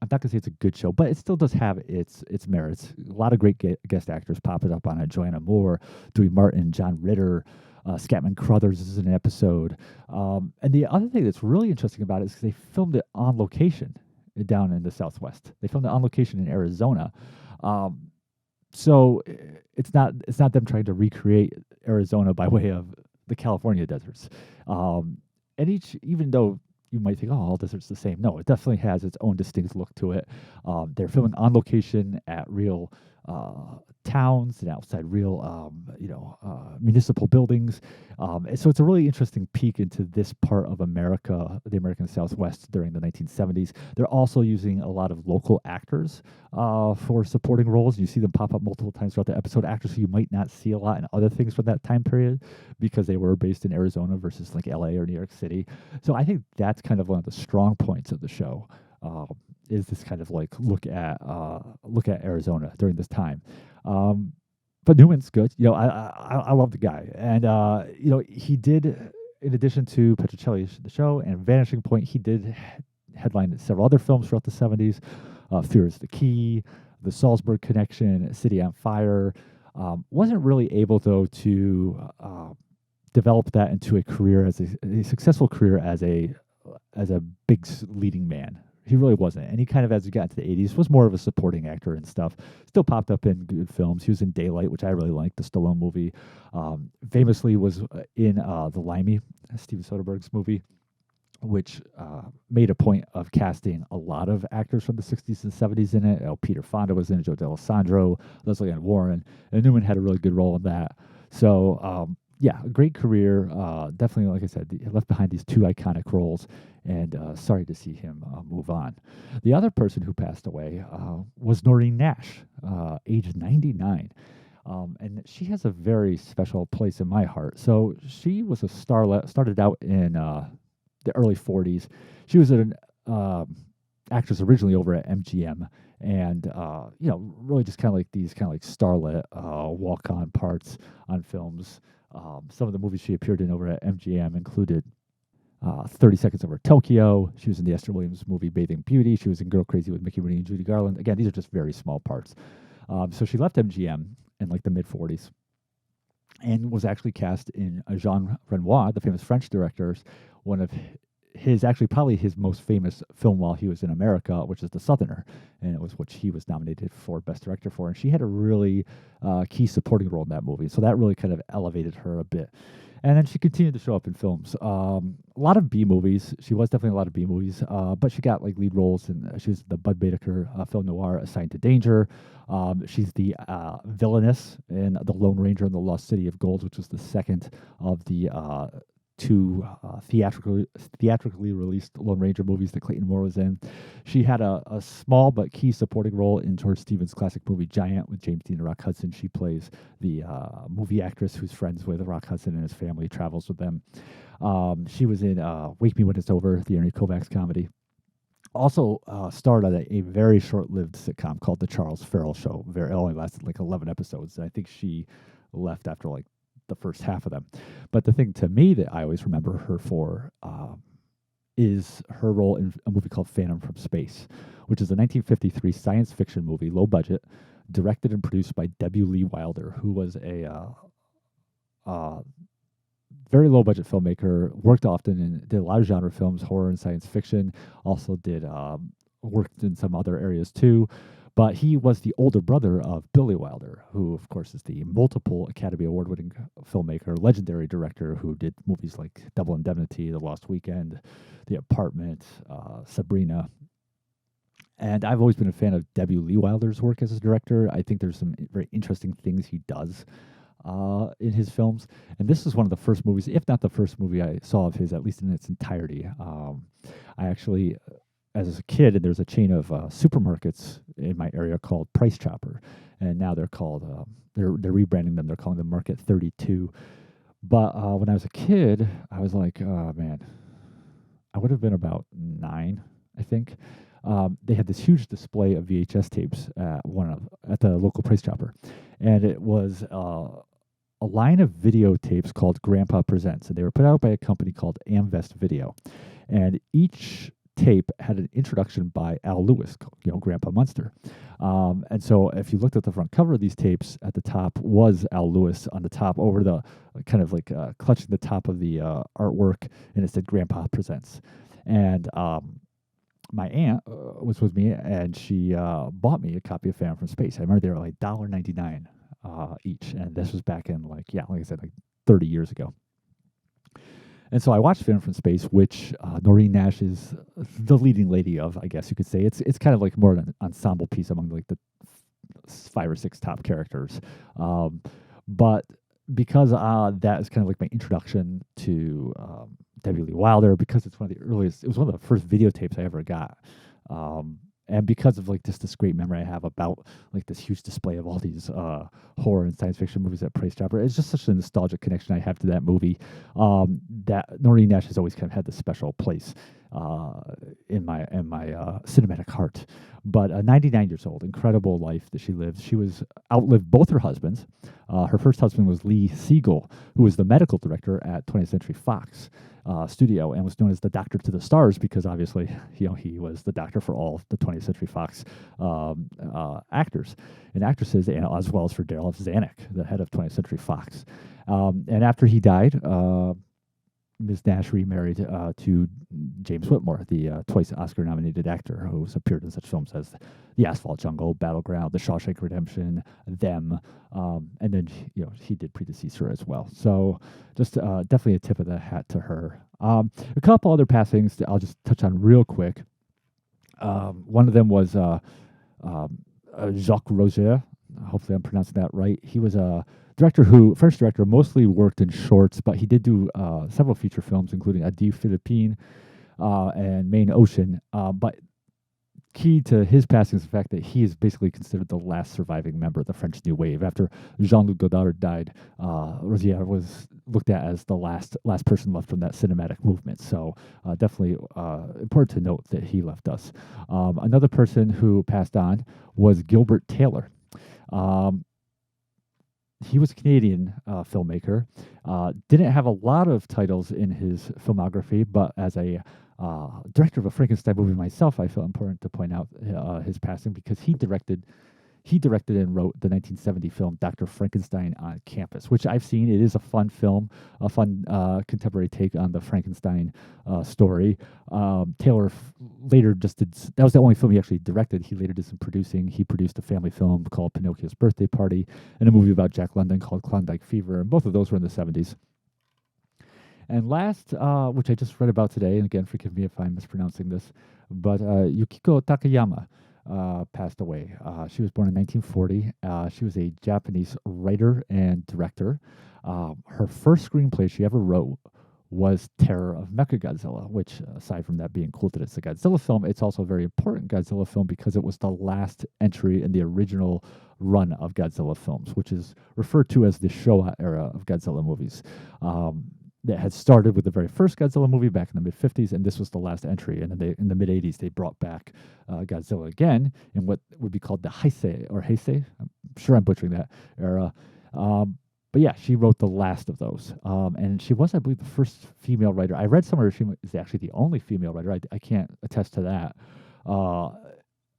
not gonna say it's a good show, but it still does have its merits. A lot of great guest actors popping up on it: Joanna Moore, Dewey Martin, John Ritter, Scatman Crothers is in an episode. And the other thing that's really interesting about it is they filmed it on location down in the Southwest. They filmed it on location in Arizona. So it's not them trying to recreate Arizona by way of the California deserts. And even though you might think, oh, all deserts the same. No, it definitely has its own distinct look to it. They're filming on location at real towns and outside real, municipal buildings. And so it's a really interesting peek into this part of America, the American Southwest during the 1970s. They're also using a lot of local actors for supporting roles. You see them pop up multiple times throughout the episode, actors who you might not see a lot in other things from that time period, because they were based in Arizona versus like LA or New York City. So I think that's kind of one of the strong points of the show. Is this kind of like look at Arizona during this time. But Newman's good. I love the guy, and he did, in addition to Petrocelli, the show, and Vanishing Point, he did headline several other films throughout the 70s. Fear is the Key, The Salzburg Connection, City on Fire. Wasn't really able though to develop that into a career as a successful career as a big leading man. He really wasn't. And he kind of, as he got into the 80s, was more of a supporting actor and stuff. Still popped up in good films. He was in Daylight, which I really liked, the Stallone movie. Famously was in The Limey, Steven Soderbergh's movie, which made a point of casting a lot of actors from the 60s and 70s in it. Peter Fonda was in it, Joe D'Alessandro, Leslie Ann Warren, and Newman had a really good role in that. So, yeah, a great career. Definitely, like I said, he left behind these 2 iconic roles, and sorry to see him move on. The other person who passed away was Noreen Nash, age 99. And she has a very special place in my heart. So she was a starlet, started out in the early 40s. She was an actress originally over at MGM, and really just kind of like these kind of like starlet walk-on parts on films. Some of the movies she appeared in over at MGM included 30 Seconds Over Tokyo. She was in the Esther Williams movie Bathing Beauty. She was in Girl Crazy with Mickey Rooney and Judy Garland. Again, these are just very small parts. So she left MGM in like the mid-40s and was actually cast in Jean Renoir, the famous French director, one of his, actually probably his most famous film while he was in America, which is The Southerner, and it was which he was nominated for Best Director for, and she had a really key supporting role in that movie, so that really kind of elevated her a bit. And then she continued to show up in films. A lot of B movies. She was definitely a lot of B movies, but she got like lead roles in. She was the Bud Baedeker film noir Assigned to Danger. She's the villainess in The Lone Ranger and the Lost City of Gold, which was the second of the two theatrically released Lone Ranger movies that Clayton Moore was in. She had a small but key supporting role in George Stevens' classic movie Giant with James Dean and Rock Hudson. She plays the movie actress who's friends with Rock Hudson and his family, travels with them. She was in Wake Me When It's Over, the Ernie Kovacs comedy. Also starred on a very short-lived sitcom called The Charles Farrell Show. It only lasted like 11 episodes, and I think she left after like the first half of them. But the thing to me that I always remember her for is her role in a movie called Phantom from Space, which is a 1953 science fiction movie, low budget, directed and produced by W. Lee Wilder, who was a very low budget filmmaker, worked often and did a lot of genre films, horror and science fiction, also did worked in some other areas too. But he was the older brother of Billy Wilder, who, of course, is the multiple Academy Award winning filmmaker, legendary director who did movies like Double Indemnity, The Lost Weekend, The Apartment, Sabrina. And I've always been a fan of W. Lee Wilder's work as a director. I think there's some very interesting things he does in his films. And this is one of the first movies, if not the first movie I saw of his, at least in its entirety. I actually, as a kid, and there's a chain of supermarkets in my area called Price Chopper, and now they're called they're rebranding them. They're calling them Market 32. But when I was a kid, I was like, oh man, I would have been about 9, I think. They had this huge display of VHS tapes at the local Price Chopper, and it was a line of videotapes called Grandpa Presents, and they were put out by a company called Amvest Video, and each tape had an introduction by Al Lewis, Grandpa Munster. And so if you looked at the front cover of these tapes, at the top was Al Lewis on the top over the kind of like clutching the top of the artwork, and it said Grandpa Presents. And my aunt was with me, and she bought me a copy of Phantom from Space. I remember they were like $1.99 each, and this was back in like I said, like 30 years ago. And so I watched Phantom from Space, which Noreen Nash is the leading lady of, I guess you could say. It's kind of like more an ensemble piece among like the 5 or 6 top characters. But because that is kind of like my introduction to W. Lee Wilder, because it's one of the earliest, it was one of the first videotapes I ever got. And because of like just this great memory I have about like this huge display of all these horror and science fiction movies at Price Chopper, it's just such a nostalgic connection I have to that movie. That Noreen Nash has always kind of had this special place in my cinematic heart. But 99 years old, incredible life that she lived. She outlived both her husbands. Her first husband was Lee Siegel, who was the medical director at 20th Century Fox studio and was known as the Doctor to the Stars because obviously he was the doctor for all the 20th Century Fox actors and actresses, and as well as for Daryl F. Zanuck, the head of 20th Century Fox. And after he died, Ms. Nash remarried to James Whitmore, the twice Oscar-nominated actor who's appeared in such films as The Asphalt Jungle, Battleground, The Shawshank Redemption, Them, and then he did predecease her as well. So just definitely a tip of the hat to her. A couple other passings that I'll just touch on real quick. One of them was Jacques Roger. Hopefully I'm pronouncing that right. He was a French director, mostly worked in shorts, but he did do several feature films, including Adieu Philippine and Main Ocean. But key to his passing is the fact that he is basically considered the last surviving member of the French New Wave. After Jean-Luc Godard died, Rosier was looked at as the last person left from that cinematic movement. So definitely important to note that he left us. Another person who passed on was Gilbert Taylor. He was a Canadian filmmaker, didn't have a lot of titles in his filmography, but as a director of a Frankenstein movie myself, I feel important to point out his passing because he directed and wrote the 1970 film Dr. Frankenstein on Campus, which I've seen. It is a fun film, a fun contemporary take on the Frankenstein story. Taylor later just did, that was the only film he actually directed. He later did some producing. He produced a family film called Pinocchio's Birthday Party and a movie about Jack London called Klondike Fever, and both of those were in the 70s. And last, which I just read about today, and again, forgive me if I'm mispronouncing this, but Yukiko Takayama passed away. She was born in 1940. She was a Japanese writer and director. Her first screenplay she ever wrote was Terror of Mechagodzilla, which, aside from that being cool that it's a Godzilla film, it's also a very important Godzilla film because it was the last entry in the original run of Godzilla films, which is referred to as the Showa era of Godzilla movies. That had started with the very first Godzilla movie back in the mid 50s, and this was the last entry. And then in the mid 80s, they brought back Godzilla again in what would be called the Heisei. I'm sure I'm butchering that era. But yeah, she wrote the last of those. And she was, I believe, the first female writer. I read somewhere she is actually the only female writer. I can't attest to that on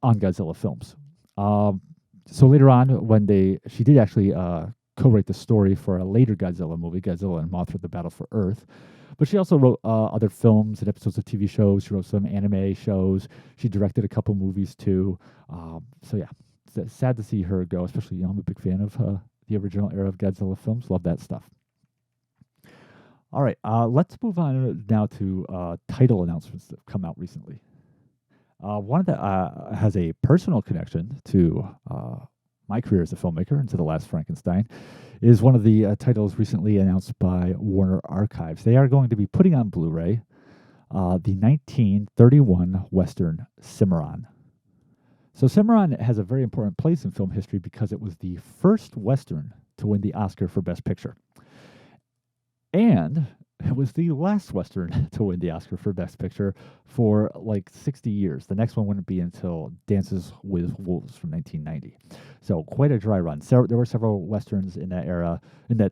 Godzilla films. So later on, she did actually co-write the story for a later Godzilla movie, Godzilla and Mothra: The Battle for Earth. But she also wrote other films and episodes of TV shows. She wrote some anime shows. She directed a couple movies too. So yeah, it's sad to see her go. Especially, I'm a big fan of the original era of Godzilla films. Love that stuff. All right, let's move on now to title announcements that have come out recently. One that has a personal connection to my career as a filmmaker and to The Last Frankenstein is one of the titles recently announced by Warner Archives. They are going to be putting on Blu-ray the 1931 Western Cimarron. So Cimarron has a very important place in film history because it was the first Western to win the Oscar for Best Picture. And it was the last Western to win the Oscar for Best Picture for like 60 years. The next one wouldn't be until Dances with Wolves from 1990. So quite a dry run. So there were several Westerns in that era, in the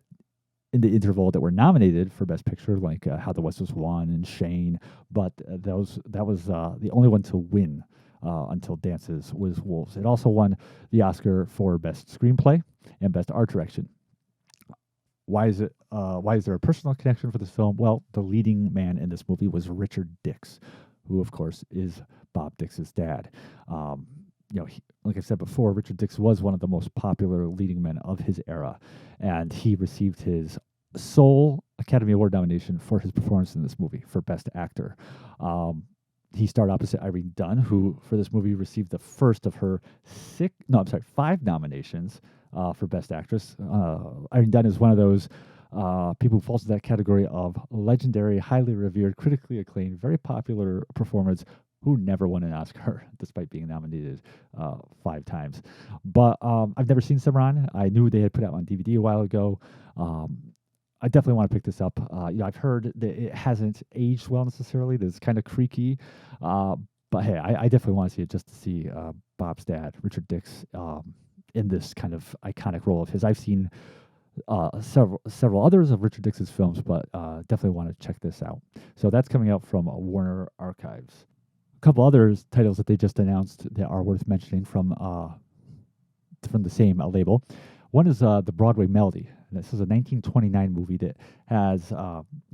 interval that were nominated for Best Picture, like How the West Was Won and Shane, but that was the only one to win until Dances with Wolves. It also won the Oscar for Best Screenplay and Best Art Direction. Why is there a personal connection for this film? Well, the leading man in this movie was Richard Dix, who of course is Bob Dix's dad. Like I said before, Richard Dix was one of the most popular leading men of his era, and he received his sole Academy Award nomination for his performance in this movie for Best Actor. He starred opposite Irene Dunne, who for this movie received the first of her 5 nominations for Best Actress. Irene Dunne is one of those people who falls into that category of legendary, highly revered, critically acclaimed, very popular performers who never won an Oscar, despite being nominated 5 times. But I've never seen Cimarron. I knew they had put it out on DVD a while ago. I definitely want to pick this up. I've heard that it hasn't aged well necessarily. That it's kind of creaky. But hey, I definitely want to see it just to see Bob's dad, Richard Dix, in this kind of iconic role of his. I've seen several others of Richard Dix's films, but definitely want to check this out. So that's coming out from Warner Archives. A couple other titles that they just announced that are worth mentioning from the same label. One is The Broadway Melody. And this is a 1929 movie that has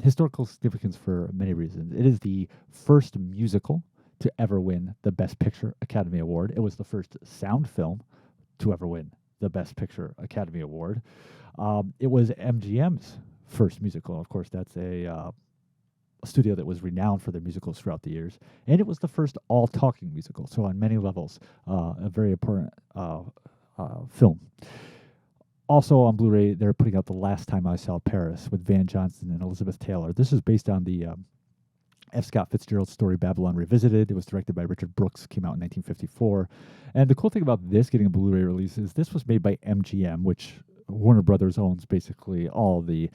historical significance for many reasons. It is the first musical to ever win the Best Picture Academy Award. It was the first sound film to ever win the Best Picture Academy Award. It was MGM's first musical. Of course, that's a studio that was renowned for their musicals throughout the years. And it was the first all-talking musical. So on many levels, a very important film. Also on Blu-ray, they're putting out The Last Time I Saw Paris with Van Johnson and Elizabeth Taylor. This is based on the F. Scott Fitzgerald story Babylon Revisited. It was directed by Richard Brooks, came out in 1954. And the cool thing about this getting a Blu-ray release is this was made by MGM, which Warner Brothers owns basically all the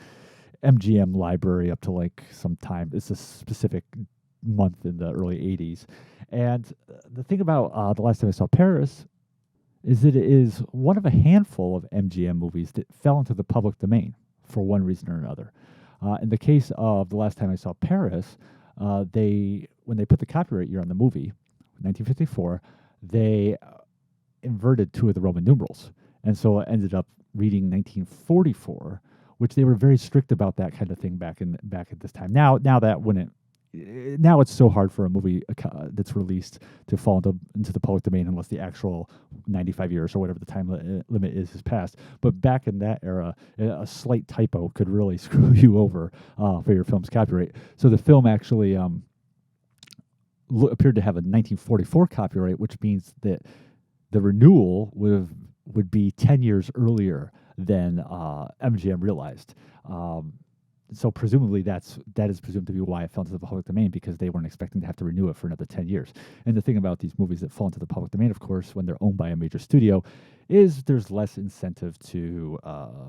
MGM library up to like some time. It's a specific month in the early 80s. And the thing about The Last Time I Saw Paris is that it is one of a handful of MGM movies that fell into the public domain for one reason or another. In the case of The Last Time I Saw Paris, when they put the copyright year on the movie, 1954, they inverted 2 of the Roman numerals. And so it ended up reading 1944, which they were very strict about that kind of thing back at this time. Now that wouldn't now it's so hard for a movie that's released to fall into the public domain unless the actual 95 years or whatever the time limit is has passed. But back in that era, a slight typo could really screw you over for your film's copyright. So the film actually appeared to have a 1944 copyright, which means that the renewal would be 10 years earlier than MGM realized. So presumably that is presumed to be why it fell into the public domain, because they weren't expecting to have to renew it for another 10 years. And the thing about these movies that fall into the public domain, of course, when they're owned by a major studio, is there's less incentive to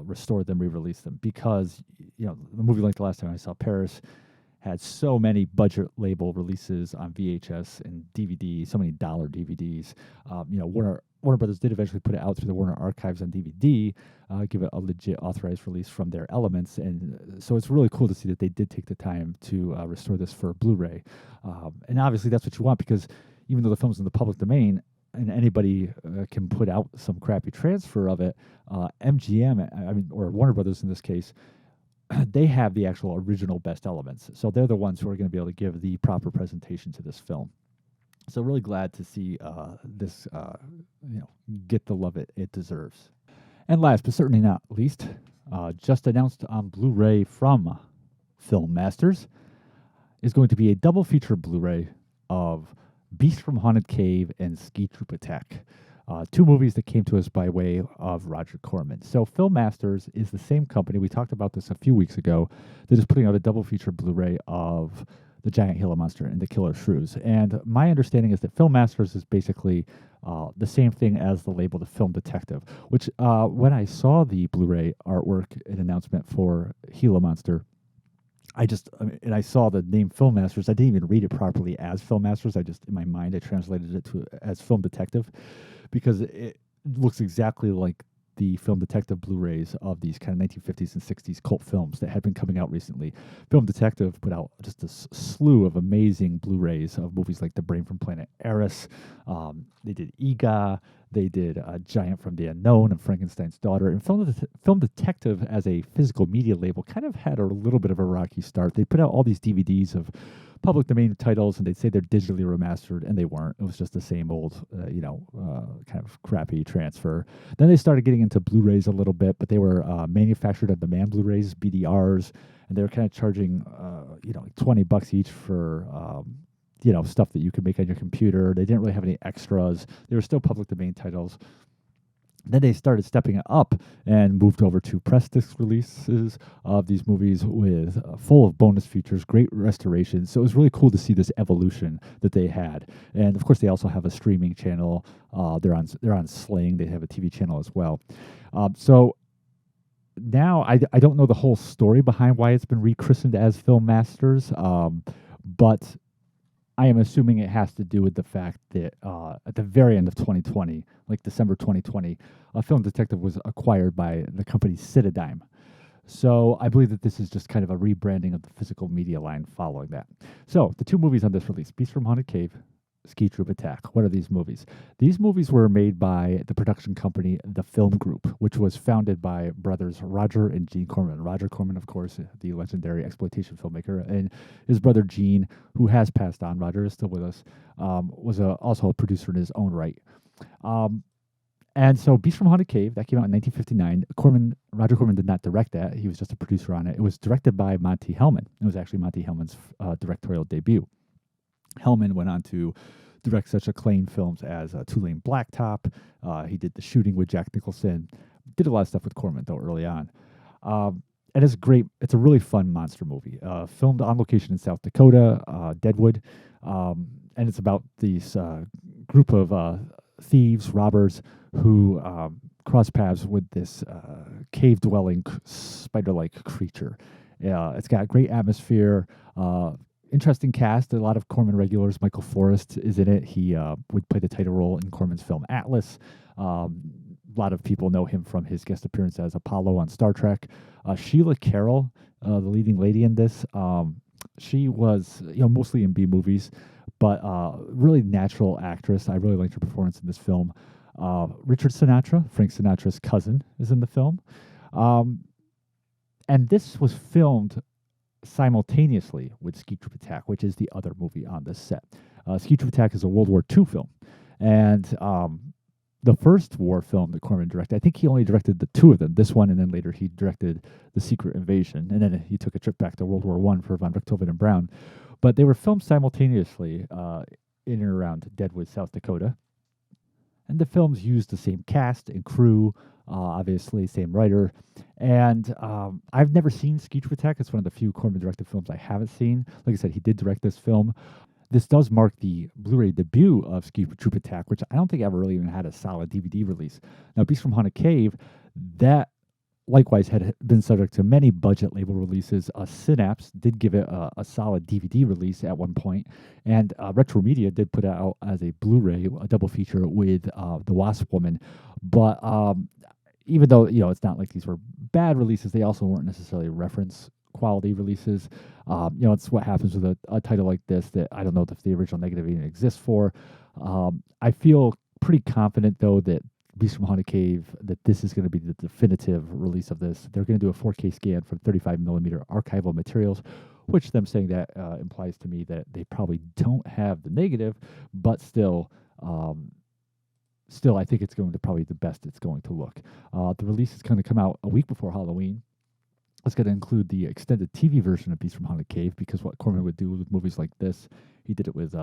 restore them, re-release them, because the movie like The Last Time I Saw Paris had so many budget label releases on VHS and DVD, so many dollar DVDs. Warner Brothers did eventually put it out through the Warner Archives on DVD, give it a legit authorized release from their elements. And so it's really cool to see that they did take the time to restore this for Blu-ray. And obviously that's what you want, because even though the film's in the public domain and anybody can put out some crappy transfer of it, MGM, or Warner Brothers in this case, they have the actual original best elements. So they're the ones who are going to be able to give the proper presentation to this film. So really glad to see this, get the love it deserves. And last but certainly not least, just announced on Blu-ray from Film Masters is going to be a double feature Blu-ray of Beast from Haunted Cave and Ski Troop Attack. Two movies that came to us by way of Roger Corman. So Film Masters is the same company, we talked about this a few weeks ago, that is putting out a double feature Blu-ray of The Giant Gila Monster and The Killer Shrews. And my understanding is that Film Masters is basically the same thing as the label The Film Detective, which when I saw the Blu-ray artwork and announcement for Gila Monster, I saw the name Film Masters. I didn't even read it properly as Film Masters. In my mind, I translated it as Film Detective, because it looks exactly like the Film Detective Blu-rays of these kind of 1950s and 60s cult films that had been coming out recently. Film Detective put out just a slew of amazing Blu-rays of movies like The Brain from Planet Eris. They did Ega. They did Giant from the Unknown and Frankenstein's Daughter. And Film Detective, as a physical media label, kind of had a little bit of a rocky start. They put out all these DVDs of public domain titles, and they'd say they're digitally remastered, and they weren't. It was just the same old, kind of crappy transfer. Then they started getting into Blu-rays a little bit, but they were manufactured on demand Blu-rays, BDRs, and they were kind of charging, like $20 each for, stuff that you could make on your computer. They didn't really have any extras. They were still public domain titles. Then they started stepping it up and moved over to press disc releases of these movies with full of bonus features, great restorations. So it was really cool to see this evolution that they had. And of course, they also have a streaming channel. They're on Sling. They have a TV channel as well. So now I don't know the whole story behind why it's been rechristened as Film Masters, but I am assuming it has to do with the fact that at the very end of 2020, like December 2020, Film Detective was acquired by the company Citadime. So I believe that this is just kind of a rebranding of the physical media line following that. So the two movies on this release, Beast from Haunted Cave, Ski Troop Attack. What are these movies? These movies were made by the production company The Film Group, which was founded by brothers Roger and Gene Corman. Roger Corman, of course, the legendary exploitation filmmaker, and his brother Gene, who has passed on, Roger is still with us, was also a producer in his own right. And so Beast from Haunted Cave, that came out in 1959. Roger Corman did not direct that. He was just a producer on it. It was directed by Monte Hellman. It was actually Monte Hellman's directorial debut. Hellman went on to direct such acclaimed films as Two-Lane Blacktop. He did The Shooting with Jack Nicholson. Did a lot of stuff with Corman, though, early on. And it's great. It's a really fun monster movie. Filmed on location in South Dakota, Deadwood. And it's about these group of thieves, robbers, who cross paths with this cave-dwelling, spider-like creature. It's got great atmosphere. Interesting cast. A lot of Corman regulars. Michael Forrest is in it. He would play the title role in Corman's film Atlas. A lot of people know him from his guest appearance as Apollo on Star Trek. Sheila Carroll, the leading lady in this, she was mostly in B movies, but really natural actress. I really liked her performance in this film. Richard Sinatra, Frank Sinatra's cousin, is in the film. And this was filmed simultaneously with Ski Troop Attack, which is the other movie on this set. Ski Troop Attack is a World War II film, and the first war film that Corman directed, I think he only directed the two of them, this one, and then later he directed The Secret Invasion, and then he took a trip back to World War I for von Richthofen and Brown. But they were filmed simultaneously in and around Deadwood, South Dakota. And the films used the same cast and crew, obviously, same writer. And I've never seen Ski Troop Attack. It's one of the few Corman directed films I haven't seen. Like I said, he did direct this film. This does mark the Blu-ray debut of Ski Troop Attack, which I don't think ever really even had a solid DVD release. Now, Beast from Haunted Cave, that likewise had been subject to many budget label releases. Synapse did give it a solid DVD release at one point, and Retro Media did put it out as a Blu-ray, a double feature with The Wasp Woman. But even though it's not like these were bad releases, they also weren't necessarily reference quality releases. It's what happens with a title like this that I don't know if the original negative even exists for. I feel pretty confident though that Beast from Haunted Cave, that this is going to be the definitive release of this. They're going to do a 4K scan from 35mm archival materials, which them saying that implies to me that they probably don't have the negative, but still, I think it's going to probably the best it's going to look. The release is going to come out a week before Halloween. It's going to include the extended TV version of Beast from Haunted Cave, because what Corman would do with movies like this, he did it with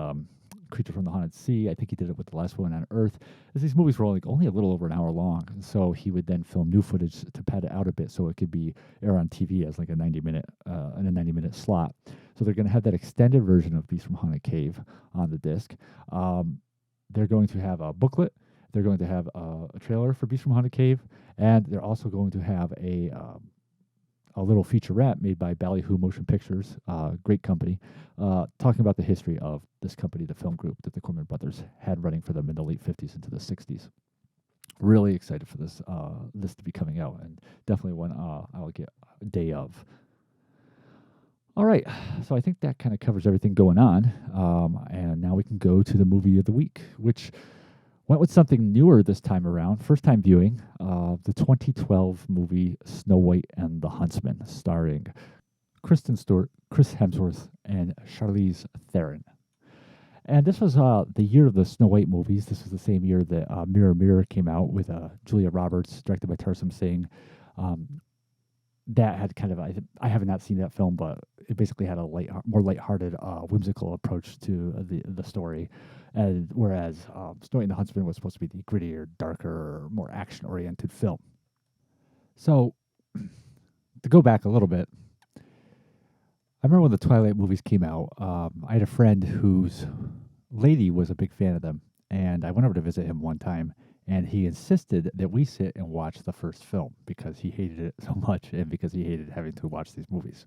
Creature from the Haunted Sea. I think he did it with The Last One on Earth. As these movies were only a little over an hour long, and so he would then film new footage to pad it out a bit so it could be air on TV as like a 90-minute slot. So they're going to have that extended version of Beast from Haunted Cave on the disc. They're going to have a booklet. They're going to have a trailer for Beast from Haunted Cave, and they're also going to have a little featurette made by Ballyhoo Motion Pictures, great company, talking about the history of this company, the film group that the Corman brothers had running for them in the late 50s into the 60s. Really excited for this to be coming out, and definitely one I'll get a day of. All right, so I think that kind of covers everything going on, and now we can go to the movie of the week, which went with something newer this time around. First time viewing, the 2012 movie Snow White and the Huntsman, starring Kristen Stewart, Chris Hemsworth, and Charlize Theron. And this was the year of the Snow White movies. This was the same year that Mirror Mirror came out with Julia Roberts, directed by Tarsem Singh. That had kind of, I have not seen that film, but it basically had a more lighthearted, whimsical approach to the story. And whereas Snow White and the Huntsman was supposed to be the grittier, darker, more action-oriented film. So, to go back a little bit, I remember when the Twilight movies came out, I had a friend whose lady was a big fan of them, and I went over to visit him one time, and he insisted that we sit and watch the first film because he hated it so much and because he hated having to watch these movies.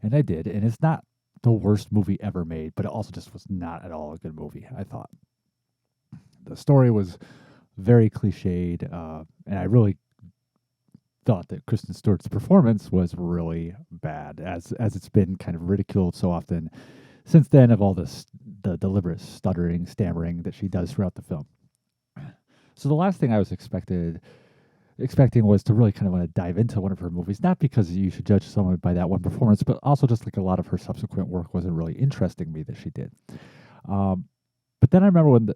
And I did, and it's not the worst movie ever made, but it also just was not at all a good movie, I thought. The story was very cliched, and I really thought that Kristen Stewart's performance was really bad, as it's been kind of ridiculed so often since then, of all the deliberate stuttering, stammering that she does throughout the film. So the last thing I was expecting was to really kind of want to dive into one of her movies, not because you should judge someone by that one performance, but also just like a lot of her subsequent work wasn't really interesting me that she did. But then I remember when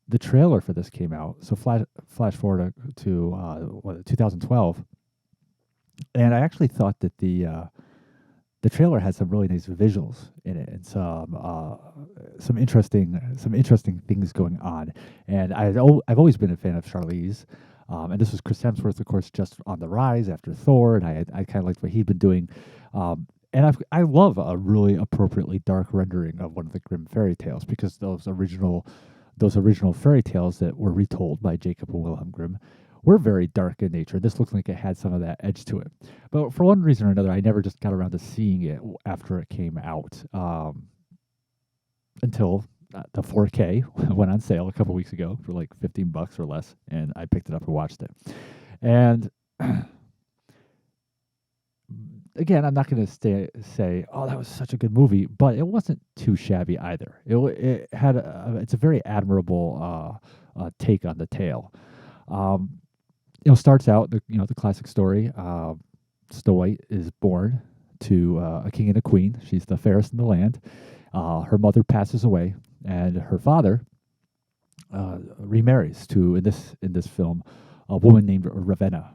the trailer for this came out, so flash forward to 2012, and I actually thought that the trailer had some really nice visuals in it and some interesting things going on. And I've always been a fan of Charlize. And this was Chris Hemsworth, of course, just on the rise after Thor, and I kind of liked what he'd been doing. And I love a really appropriately dark rendering of one of the Grimm fairy tales, because those original fairy tales that were retold by Jacob and Wilhelm Grimm were very dark in nature. This looked like it had some of that edge to it. But for one reason or another, I never just got around to seeing it after it came out, until the 4K went on sale a couple weeks ago for like $15 or less, and I picked it up and watched it. And again, I'm not going to say, oh, that was such a good movie, but it wasn't too shabby either. It had it's a very admirable take on the tale. Starts out the classic story. Snow White is born to a king and a queen. She's the fairest in the land. Her mother passes away, and her father remarries to in this film a woman named Ravenna,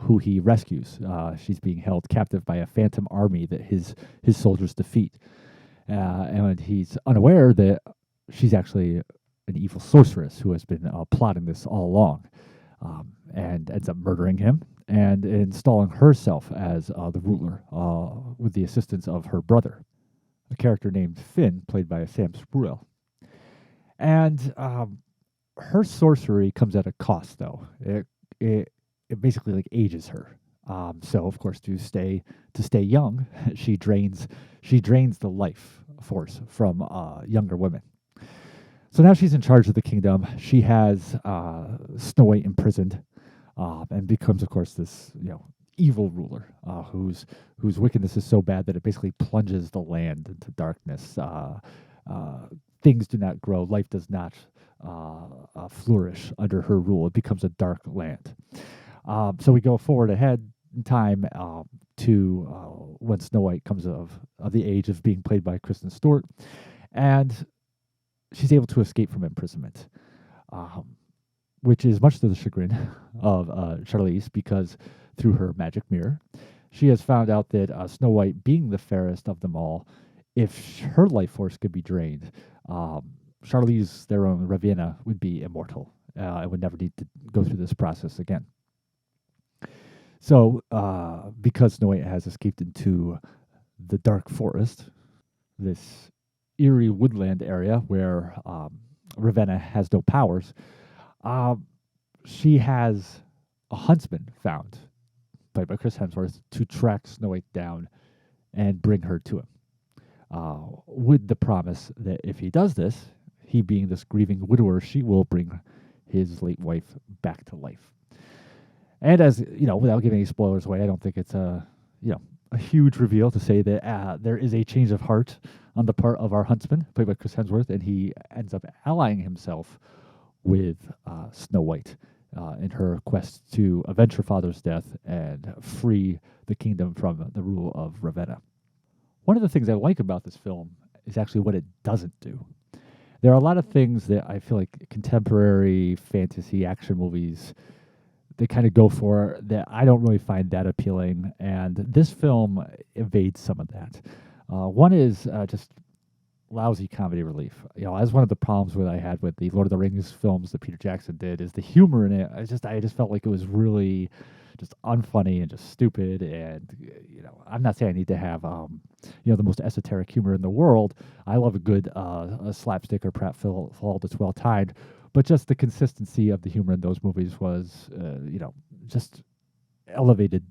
who he rescues. She's being held captive by a phantom army that his soldiers defeat, and he's unaware that she's actually an evil sorceress who has been plotting this all along, and ends up murdering him and installing herself as the ruler with the assistance of her brother, a character named Finn, played by Sam Spruill. And her sorcery comes at a cost, though. It basically like ages her. So of course to stay young, she drains the life force from younger women. So now she's in charge of the kingdom. She has Snow White imprisoned, and becomes, of course, this evil ruler whose wickedness is so bad that it basically plunges the land into darkness. Things do not grow. Life does not flourish under her rule. It becomes a dark land. So we go forward ahead in time to when Snow White comes of the age of being played by Kristen Stewart, and she's able to escape from imprisonment, which is much to the chagrin of Charlize, because through her magic mirror, she has found out that Snow White, being the fairest of them all, if her life force could be drained, Charlize Theron Ravenna would be immortal and would never need to go through this process again. So, because Snow White has escaped into the dark forest, this eerie woodland area where Ravenna has no powers, she has a huntsman found, played by Chris Hemsworth, to track Snow White down and bring her to him, with the promise that if he does this, he being this grieving widower, she will bring his late wife back to life. And as without giving any spoilers away, I don't think it's a huge reveal to say that there is a change of heart on the part of our huntsman, played by Chris Hemsworth, and he ends up allying himself with Snow White in her quest to avenge her father's death and free the kingdom from the rule of Ravenna. One of the things I like about this film is actually what it doesn't do. There are a lot of things that I feel like contemporary fantasy action movies, they kind of go for, that I don't really find that appealing, and this film evades some of that. One is just lousy comedy relief. As one of the problems that I had with the Lord of the Rings films that Peter Jackson did, is the humor in it. I just felt like it was really just unfunny and just stupid. And I'm not saying I need to have the most esoteric humor in the world. I love a good a slapstick or pratfall that's well timed. But just the consistency of the humor in those movies was, just elevated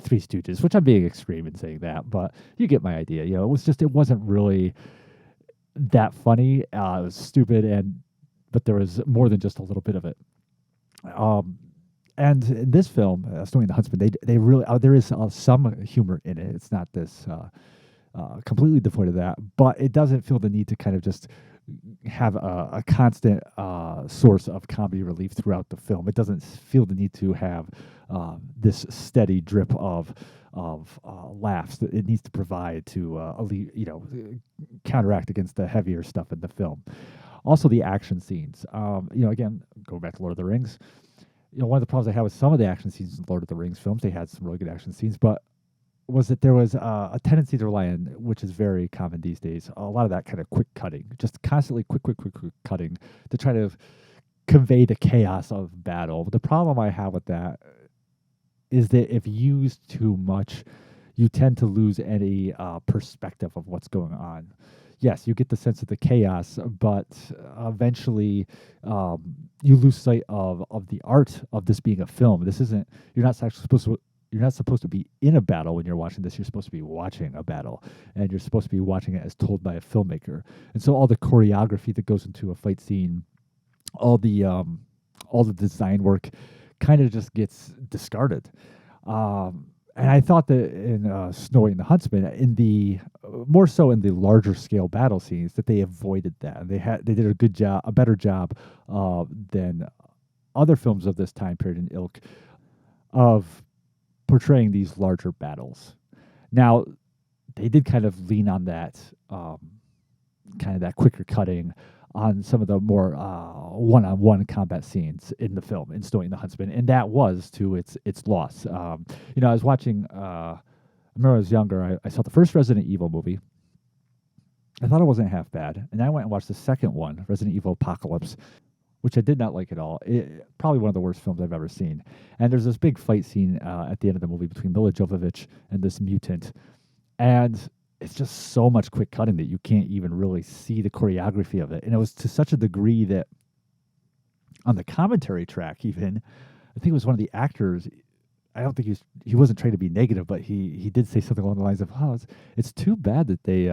Three Stooges, which I'm being extreme in saying that, but you get my idea. It wasn't really that funny. It was stupid, but there was more than just a little bit of it. And in this film, Snowy and the Huntsman, they really there is some humor in it. It's not this completely devoid of that, but it doesn't feel the need to kind of just have a constant source of comedy relief throughout the film. It doesn't feel the need to have this steady drip of laughs that it needs to provide to counteract against the heavier stuff in the film. Also, the action scenes. Again, going back to Lord of the Rings, one of the problems I had with some of the action scenes in Lord of the Rings films, they had some really good action scenes, but was that there was a tendency to rely on, which is very common these days, a lot of that kind of quick cutting, just constantly quick cutting to try to convey the chaos of battle. The problem I have with that is that if used too much, you tend to lose any perspective of what's going on. Yes, you get the sense of the chaos, but eventually you lose sight of the art of this being a film. This isn't, you're not supposed to be in a battle when you're watching this. You're supposed to be watching a battle, and you're supposed to be watching it as told by a filmmaker. And so all the choreography that goes into a fight scene, all the design work kind of just gets discarded. And I thought that in Snowy and the Huntsman, more so in the larger scale battle scenes, that they avoided that. They did a better job than other films of this time period in ilk of portraying these larger battles. Now, they did kind of lean on that, kind of that quicker cutting on some of the more one-on-one combat scenes in the film, in Snowing the Huntsman, and that was to its loss. I was watching. I remember I was younger. I saw the first Resident Evil movie. I thought it wasn't half bad, and I went and watched the second one, Resident Evil Apocalypse, which I did not like at all. Probably one of the worst films I've ever seen. And there's this big fight scene at the end of the movie between Mila Jovovich and this mutant, and it's just so much quick cutting that you can't even really see the choreography of it. And it was to such a degree that on the commentary track, even I think it was one of the actors. I don't think he wasn't trying to be negative, but he did say something along the lines of, "Oh, it's too bad that they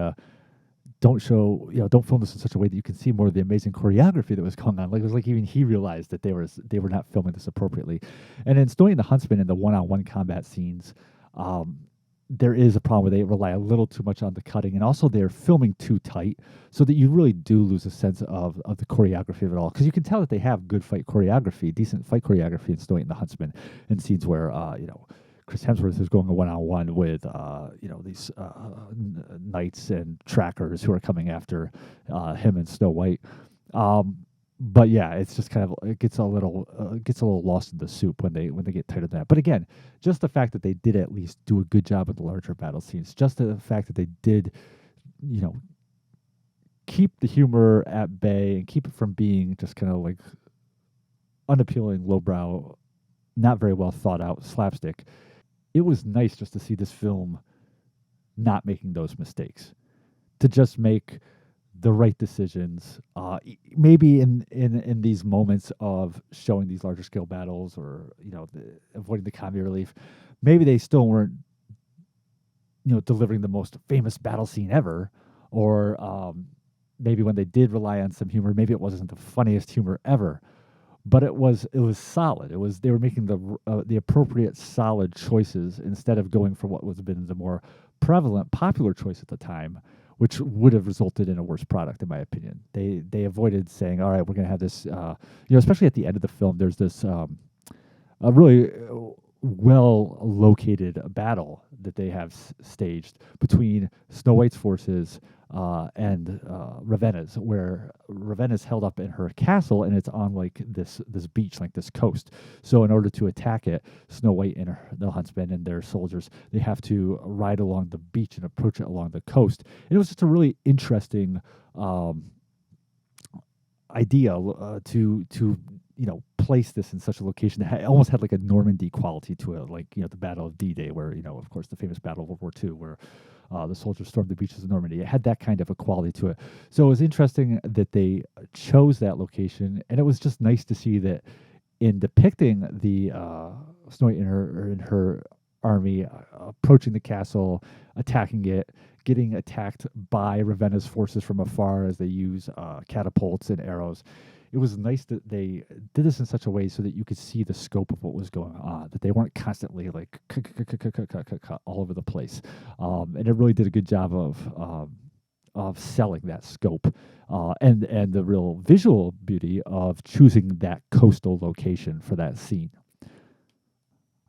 don't film this in such a way that you can see more of the amazing choreography that was going on." Like, it was like even he realized that they were not filming this appropriately. And in Snowing the Huntsman and the one-on-one combat scenes, there is a problem where they rely a little too much on the cutting, and also they're filming too tight, so that you really do lose a sense of the choreography of it all. Because you can tell that they have good fight choreography, decent fight choreography in Snowing the Huntsman, in scenes where Chris Hemsworth is going one-on-one with these knights and trackers who are coming after him and Snow White. But yeah, it's just kind of, it gets a little lost in the soup when they get tighter than that. But again, just the fact that they did at least do a good job of the larger battle scenes, just the fact that they did, keep the humor at bay and keep it from being just kind of like unappealing, lowbrow, not very well thought out slapstick. It was nice just to see this film not making those mistakes, to just make the right decisions, maybe in these moments of showing these larger scale battles, or avoiding the comedy relief. Maybe they still weren't delivering the most famous battle scene ever, or maybe when they did rely on some humor, maybe it wasn't the funniest humor ever, but it was solid. They were making the appropriate solid choices instead of going for what was been the more prevalent popular choice at the time, which would have resulted in a worse product, in my opinion. They avoided saying, all right, we're going to have this, especially at the end of the film, there's this a really well-located battle that they have staged between Snow White's forces and Ravenna's, where Ravenna's held up in her castle, and it's on like this beach, like this coast. So in order to attack it, Snow White and the huntsmen and their soldiers, they have to ride along the beach and approach it along the coast. And it was just a really interesting idea to place this in such a location that almost had like a Normandy quality to it, like the Battle of D-Day, where of course the famous Battle of World War II, where the soldiers stormed the beaches of Normandy. It had that kind of a quality to it. So it was interesting that they chose that location, and it was just nice to see that in depicting the Snow White in her army approaching the castle, attacking it, getting attacked by Ravenna's forces from afar as they use catapults and arrows. It was nice that they did this in such a way so that you could see the scope of what was going on, that they weren't constantly like cut all over the place. And it really did a good job of selling that scope and the real visual beauty of choosing that coastal location for that scene.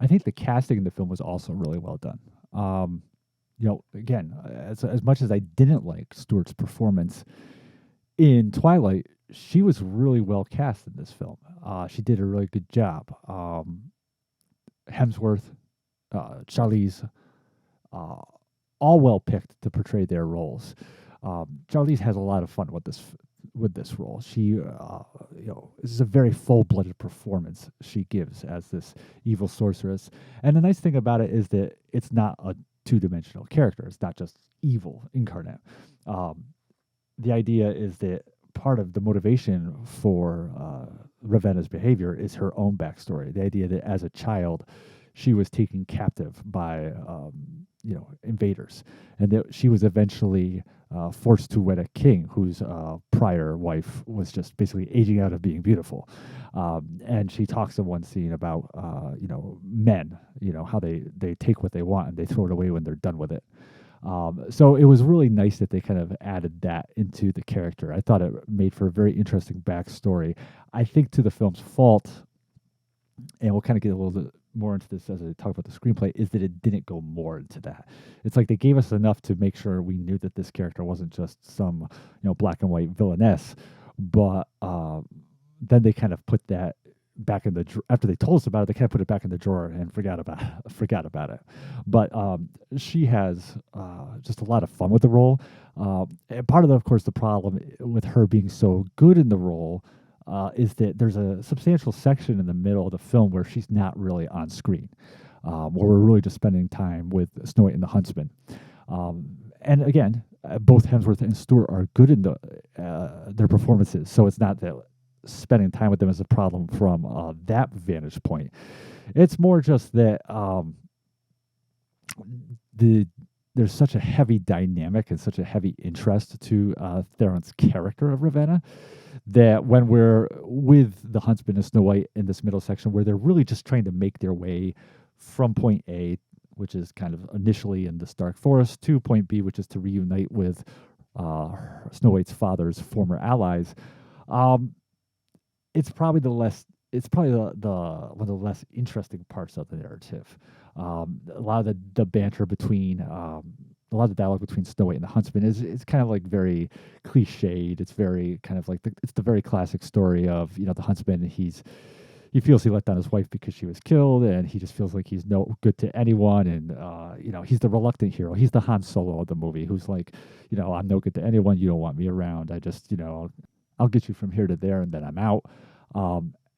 I think the casting in the film was also really well done. Again, as much as I didn't like Stewart's performance in Twilight, she was really well cast in this film. She did a really good job. Hemsworth, Charlize, all well picked to portray their roles. Charlize has a lot of fun with this role. She, this is a very full-blooded performance she gives as this evil sorceress. And the nice thing about it is that it's not a two-dimensional character. It's not just evil incarnate. The idea is that part of the motivation for Ravenna's behavior is her own backstory. The idea that as a child, she was taken captive by invaders, and that she was eventually forced to wed a king whose prior wife was just basically aging out of being beautiful. And she talks in one scene about men, how they take what they want and they throw it away when they're done with it. So it was really nice that they kind of added that into the character. I thought it made for a very interesting backstory. I think to the film's fault, and we'll kind of get a little bit more into this as I talk about the screenplay is that it didn't go more into that. It's like they gave us enough to make sure we knew that this character wasn't just some, black and white villainess, but then they kind of put that back in the after they told us about it, they kind of put it back in the drawer and forgot about it. But she has just a lot of fun with the role. And part of, of course, the problem with her being so good in the role is that there's a substantial section in the middle of the film where she's not really on screen, where we're really just spending time with Snow White and the Huntsman. And again, both Hemsworth and Stewart are good in their performances, so it's not that spending time with them is a problem from that vantage point. It's more just that there's such a heavy dynamic and such a heavy interest to Theron's character of Ravenna that when we're with the Huntsman and Snow White in this middle section, where they're really just trying to make their way from point A, which is kind of initially in the Stark Forest, to point B, which is to reunite with Snow White's father's former allies. It's probably the one of the less interesting parts of the narrative. A lot of the banter between a lot of the dialogue between Snow White and the Huntsman is kind of like very cliched. It's very kind of like it's the very classic story of the Huntsman. He feels he let down his wife because she was killed, and he just feels like he's no good to anyone. And he's the reluctant hero. He's the Han Solo of the movie, who's like, I'm no good to anyone. You don't want me around. I just I'll get you from here to there, and then I'm out.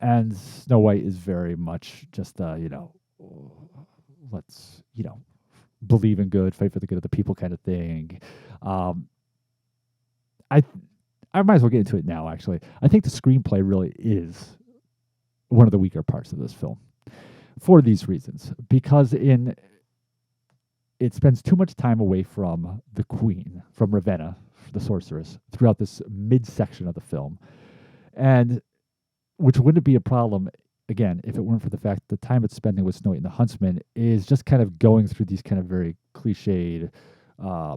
And Snow White is very much just let's believe in good, fight for the good of the people kind of thing. I might as well get into it now. Actually, I think the screenplay really is one of the weaker parts of this film for these reasons, because it spends too much time away from the Queen, from Ravenna, the sorceress, throughout this midsection of the film, and which wouldn't be a problem, again, if it weren't for the fact that the time it's spending with Snow White and the Huntsman is just kind of going through these kind of very cliched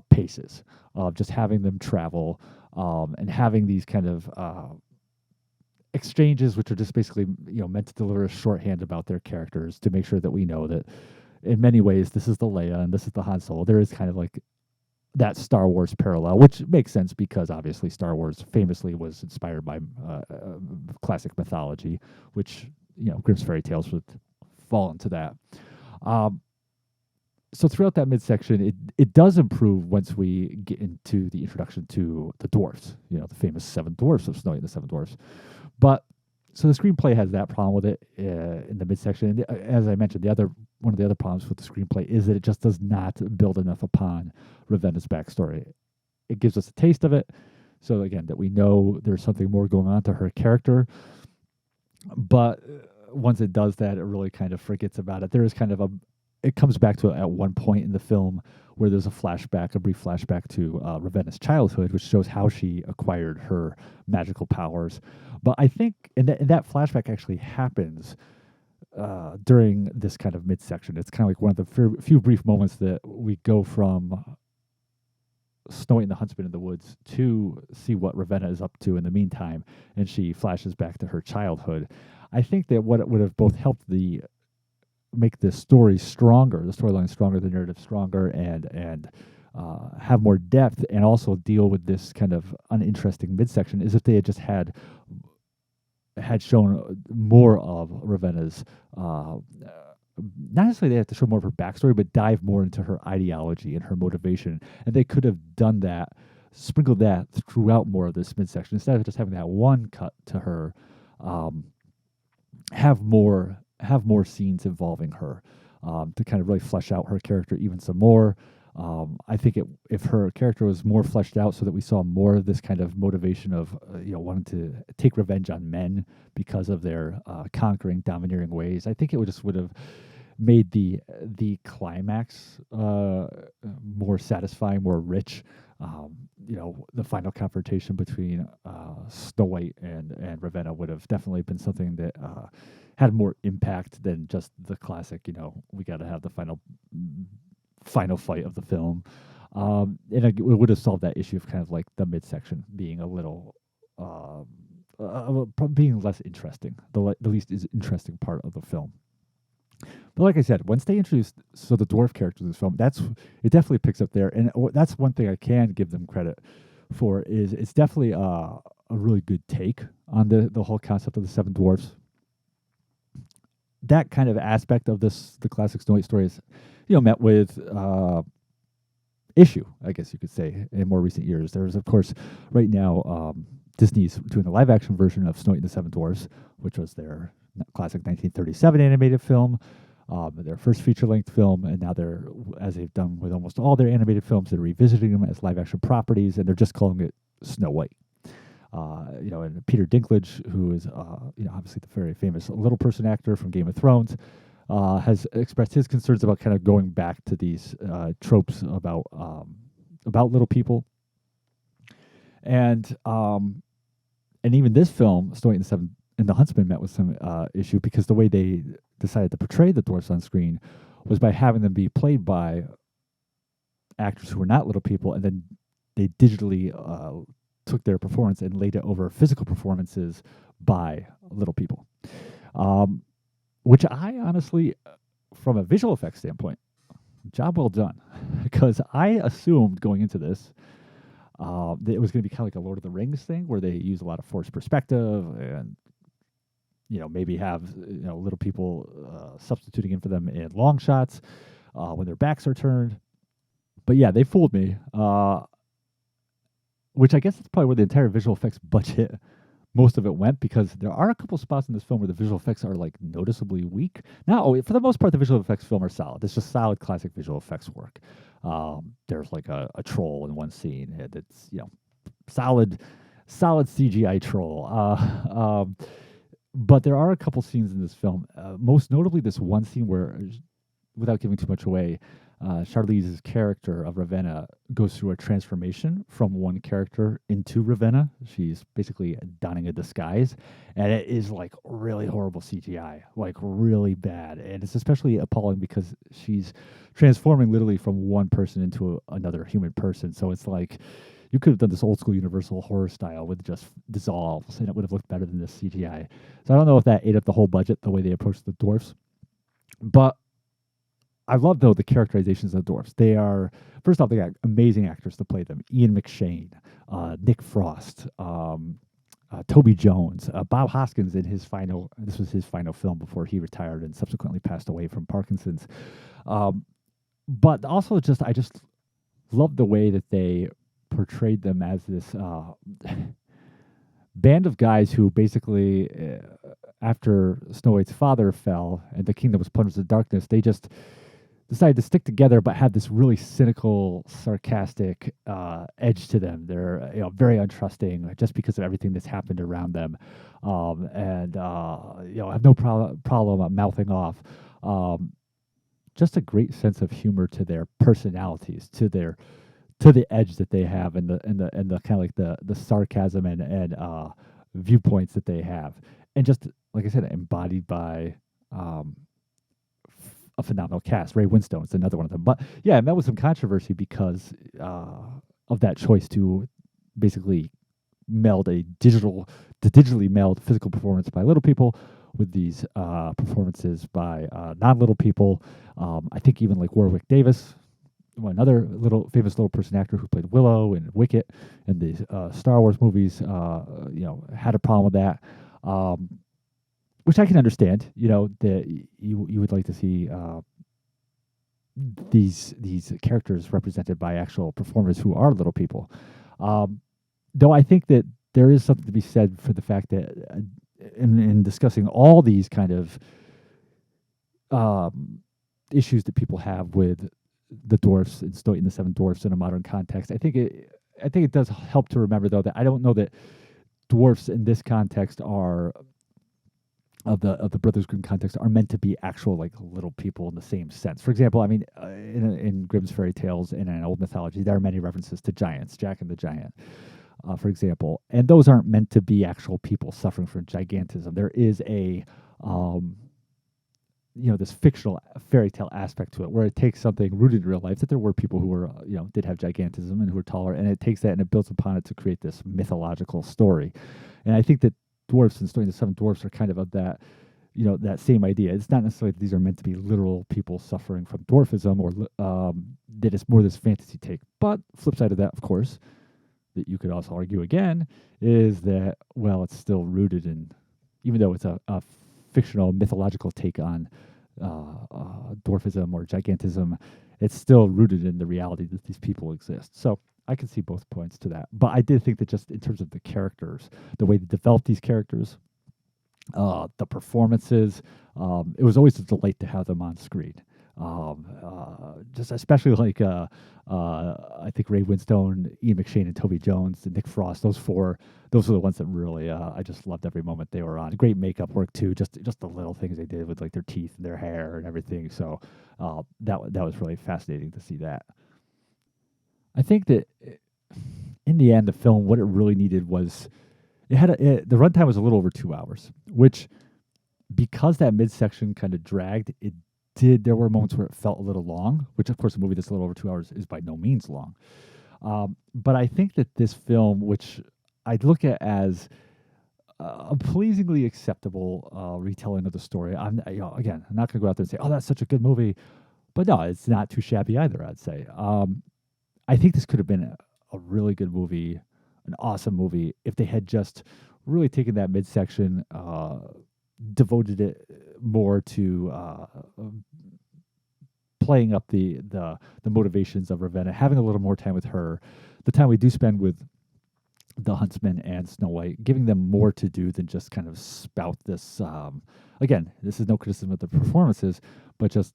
paces of just having them travel and having these kind of exchanges, which are just basically meant to deliver a shorthand about their characters to make sure that we know that in many ways this is the Leia and this is the Han Solo. There is kind of like that Star Wars parallel, which makes sense because obviously Star Wars famously was inspired by classic mythology, which Grimm's fairy tales would fall into that. So throughout that midsection, it does improve once we get into the introduction to the dwarfs, the famous seven dwarfs of Snow White and the Seven Dwarfs. But so the screenplay has that problem with it in the midsection. And as I mentioned, one of the other problems with the screenplay is that it just does not build enough upon Ravenna's backstory. It gives us a taste of it, so again that we know there's something more going on to her character. But once it does that, it really kind of forgets about it. There is kind of it comes back to it at one point in the film where there's a brief flashback to Ravenna's childhood, which shows how she acquired her magical powers. But I think, and that flashback actually happens during this kind of midsection. It's kind of like one of the few brief moments that we go from Snow White and the Huntsman in the woods to see what Ravenna is up to in the meantime, and she flashes back to her childhood. I think that what it would have both helped make the story stronger, the storyline stronger, the narrative stronger, and have more depth, and also deal with this kind of uninteresting midsection, is if they had just had shown more of Ravenna's. Not necessarily they have to show more of her backstory, but dive more into her ideology and her motivation. And they could have done that, sprinkled that throughout more of this midsection instead of just having that one cut to her. Have more scenes involving her to kind of really flesh out her character even some more. I think if her character was more fleshed out, so that we saw more of this kind of motivation of wanting to take revenge on men because of their conquering, domineering ways, I think it would have made the climax more satisfying, more rich. The final confrontation between Snow White and Ravenna would have definitely been something that had more impact than just the classic. We got to have the final fight of the film, and it would have solved that issue of kind of like the midsection being a little being less interesting, the least is interesting part of the film. But like I said, once they introduced the dwarf character in this film, it definitely picks up there, and that's one thing I can give them credit for is it's definitely a really good take on the whole concept of the seven dwarfs. That kind of aspect of the classic Snow White story is, met with issue, I guess you could say, in more recent years. There's, of course, right now, Disney's doing a live action version of Snow White and the Seven Dwarfs, which was their classic 1937 animated film, their first feature length film, and now they're, as they've done with almost all their animated films, they're revisiting them as live action properties, and they're just calling it Snow White. And Peter Dinklage, who is, obviously the very famous little person actor from Game of Thrones, has expressed his concerns about kind of going back to these tropes about little people, and even this film, Snow White and the Seven and the Huntsman, met with some issue because the way they decided to portray the dwarfs on screen was by having them be played by actors who were not little people, and then they digitally took their performance and laid it over physical performances by little people. Which I honestly, from a visual effects standpoint, job well done. Because I assumed going into this that it was going to be kind of like a Lord of the Rings thing where they use a lot of forced perspective and, maybe have, little people substituting in for them in long shots when their backs are turned. But yeah, they fooled me. Which I guess is probably where the entire visual effects budget, most of it went, because there are a couple spots in this film where the visual effects are like noticeably weak. Now, for the most part, the visual effects film are solid. It's just solid classic visual effects work. There's like a troll in one scene that's solid CGI troll. But there are a couple scenes in this film, most notably this one scene where, without giving too much away, Charlize's character of Ravenna goes through a transformation from one character into Ravenna. She's basically donning a disguise, and it is like really horrible CGI, like really bad. And it's especially appalling because she's transforming literally from one person into another human person. So it's like you could have done this old school Universal horror style with just dissolves, and it would have looked better than this CGI. So I don't know if that ate up the whole budget, the way they approached the dwarfs. But I love, though, the characterizations of the dwarfs. They are, first off, they got amazing actors to play them. Ian McShane, Nick Frost, Toby Jones, Bob Hoskins in this was his final film before he retired and subsequently passed away from Parkinson's. But also I just love the way that they portrayed them as this band of guys who basically, after Snow White's father fell and the kingdom was plunged into darkness, they just decided to stick together, but have this really cynical, sarcastic edge to them. They're very untrusting just because of everything that's happened around them, and have no problem mouthing off. Just a great sense of humor to their personalities, to the edge that they have, and the kind of like the sarcasm and viewpoints that they have, and just like I said, embodied by a phenomenal cast. Ray Winstone's another one of them. But yeah, I met with some controversy because of that choice to basically meld the digitally meld physical performance by little people with these performances by non-little people. I think even like Warwick Davis, another famous little person actor who played Willow and Wicket in the Star Wars movies, had a problem with that. Which I can understand, that you would like to see these characters represented by actual performers who are little people. Though I think that there is something to be said for the fact that in discussing all these kind of issues that people have with the dwarfs and Snow White and the Seven Dwarfs in a modern context, I think it does help to remember, though, that I don't know that dwarfs in this context are of the Brothers Grimm context are meant to be actual like little people in the same sense. For example, I mean, in Grimm's fairy tales and in old mythology, there are many references to giants, Jack and the Giant, for example, and those aren't meant to be actual people suffering from gigantism. There is a this fictional fairy tale aspect to it, where it takes something rooted in real life, that there were people who were, did have gigantism and who were taller, and it takes that and it builds upon it to create this mythological story. And I think that dwarfs and Snow White and the Seven Dwarfs are kind of that that same idea. It's not necessarily that these are meant to be literal people suffering from dwarfism, or that it's more this fantasy take. But flip side of that, of course, that you could also argue again, is that, well, it's still rooted in, even though it's a fictional mythological take on dwarfism or gigantism, it's still rooted in the reality that these people exist. So I can see both points to that. But I did think that just in terms of the characters, the way they developed these characters, the performances, it was always a delight to have them on screen. Just especially like I think Ray Winstone, Ian McShane, and Toby Jones, and Nick Frost. Those four, those were the ones that really I just loved every moment they were on. Great makeup work too. Just the little things they did with like their teeth and their hair and everything. So that was really fascinating to see that. I think that in the end, the film, what it really needed was the runtime was a little over 2 hours, which, because that midsection kind of dragged, there were moments where it felt a little long, which of course a movie that's a little over 2 hours is by no means long. But I think that this film, which I'd look at as a pleasingly acceptable retelling of the story, again, I'm not going to go out there and say, oh, that's such a good movie. But no, it's not too shabby either, I'd say. I think this could have been a really good movie, an awesome movie, if they had just really taken that midsection, devoted it more to playing up the motivations of Ravenna, having a little more time with her, the time we do spend with the Huntsman and Snow White, giving them more to do than just kind of spout this. Again, this is no criticism of the performances, but just,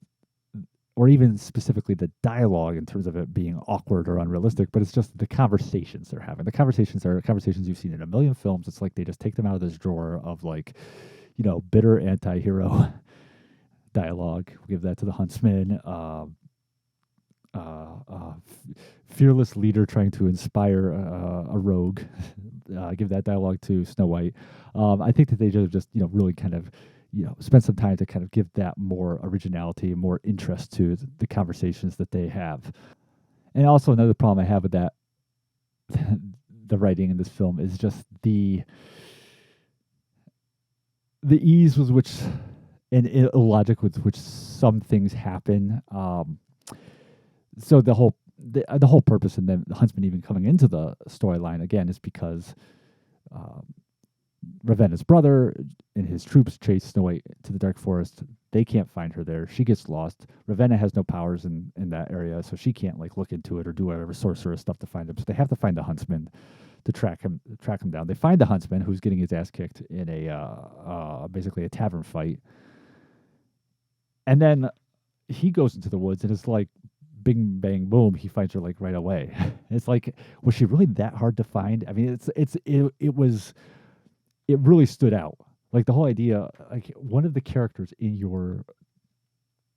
or even specifically the dialogue in terms of it being awkward or unrealistic, but it's just the conversations they're having. The conversations are conversations you've seen in a million films. It's like they just take them out of this drawer of like, bitter anti-hero dialogue. We'll give that to the Huntsman. Fearless leader trying to inspire a rogue. Give that dialogue to Snow White. I think that they just really kind of spend some time to kind of give that more originality, more interest to the conversations that they have. And also another problem I have with that, the writing in this film, is just the ease with which and illogic with which some things happen. So the whole purpose, and then the Huntsman even coming into the storyline again, is because Ravenna's brother and his troops chase Snow White to the Dark Forest. They can't find her there. She gets lost. Ravenna has no powers in that area, so she can't like look into it or do whatever sorceress stuff to find him. So they have to find the Huntsman to track him down. They find the Huntsman, who's getting his ass kicked in basically a tavern fight, and then he goes into the woods, and it's like bing bang boom, he finds her like right away. It's like, was she really that hard to find? I mean, it really stood out. Like the whole idea, like one of the characters in your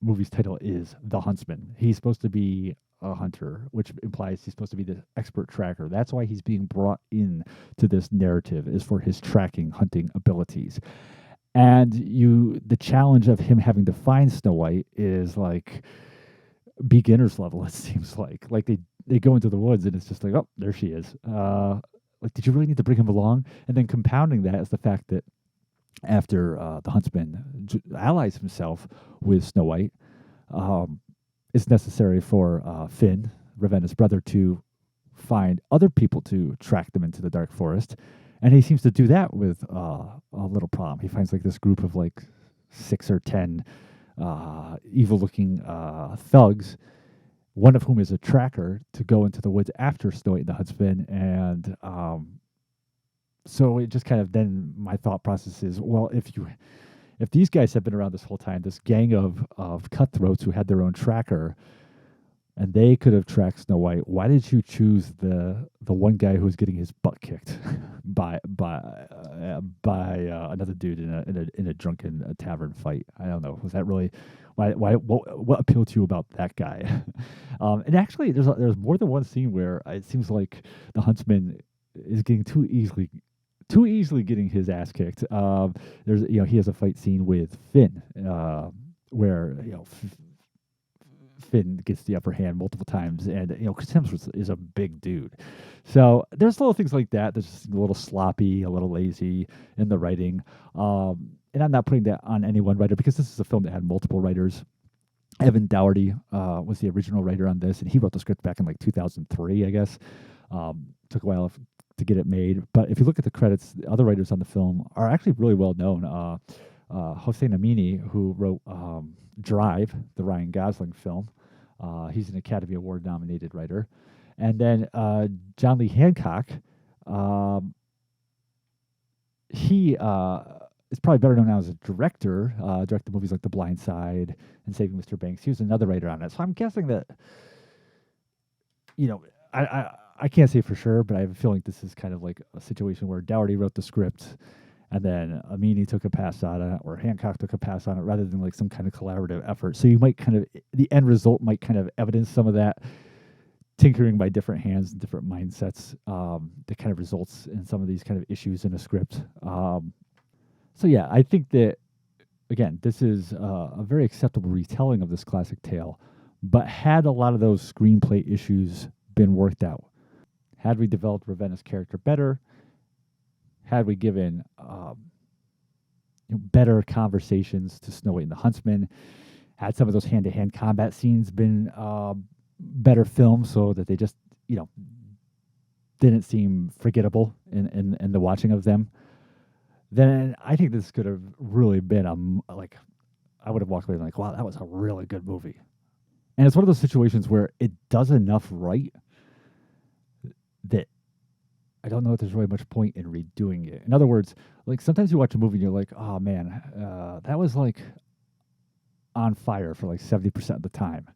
movie's title is the Huntsman. He's supposed to be a hunter, which implies he's supposed to be the expert tracker. That's why he's being brought in to this narrative, is for his tracking, hunting abilities. And the challenge of him having to find Snow White is like beginner's level, it seems like. Like they go into the woods and it's just like, oh, there she is. Like, did you really need to bring him along? And then compounding that is the fact that after the Huntsman allies himself with Snow White, it's necessary for Finn, Ravenna's brother, to find other people to track them into the Dark Forest. And he seems to do that with a little problem. He finds like this group of like 6 or 10 evil-looking thugs, one of whom is a tracker, to go into the woods after Snow White and the Huntsman. And so it just kind of, then my thought process is, well, if these guys have been around this whole time, this gang of cutthroats who had their own tracker, and they could have tracked Snow White, why did you choose the one guy who was getting his butt kicked by another dude in a drunken tavern fight? I don't know. Was that really what appealed to you about that guy? And actually, there's more than one scene where it seems like the Huntsman is getting too easily getting his ass kicked. There's he has a fight scene with Finn where Finn gets the upper hand multiple times, and Chris Hemsworth is a big dude. So there's little things like that that's just a little sloppy, a little lazy in the writing. and I'm not putting that on any one writer because this is a film that had multiple writers. Evan Dougherty was the original writer on this, and he wrote the script back in like 2003, I guess. Took a while to get it made, but if you look at the credits, the other writers on the film are actually really well known. Hossein Amini, who wrote Drive, the Ryan Gosling film. He's an Academy Award nominated writer. And then John Lee Hancock, he is probably better known now as a director, directed movies like The Blind Side and Saving Mr. Banks. He was another writer on it. So I'm guessing that, I can't say for sure, but I have a feeling this is kind of like a situation where Dougherty wrote the script and then Amini took a pass on it, or Hancock took a pass on it, rather than like some kind of collaborative effort. So you might the end result might kind of evidence some of that tinkering by different hands and different mindsets that kind of results in some of these kind of issues in a script. So yeah, I think that, again, this is a very acceptable retelling of this classic tale, but had a lot of those screenplay issues been worked out, had we developed Ravenna's character better, had we given better conversations to Snow White and the Huntsman, had some of those hand-to-hand combat scenes been better filmed so that they just, didn't seem forgettable in the watching of them, then I think this could have really been I would have walked away like, wow, that was a really good movie. And it's one of those situations where it does enough right that I don't know if there's really much point in redoing it. In other words, like sometimes you watch a movie and you're like, oh man, that was like on fire for like 70% of the time.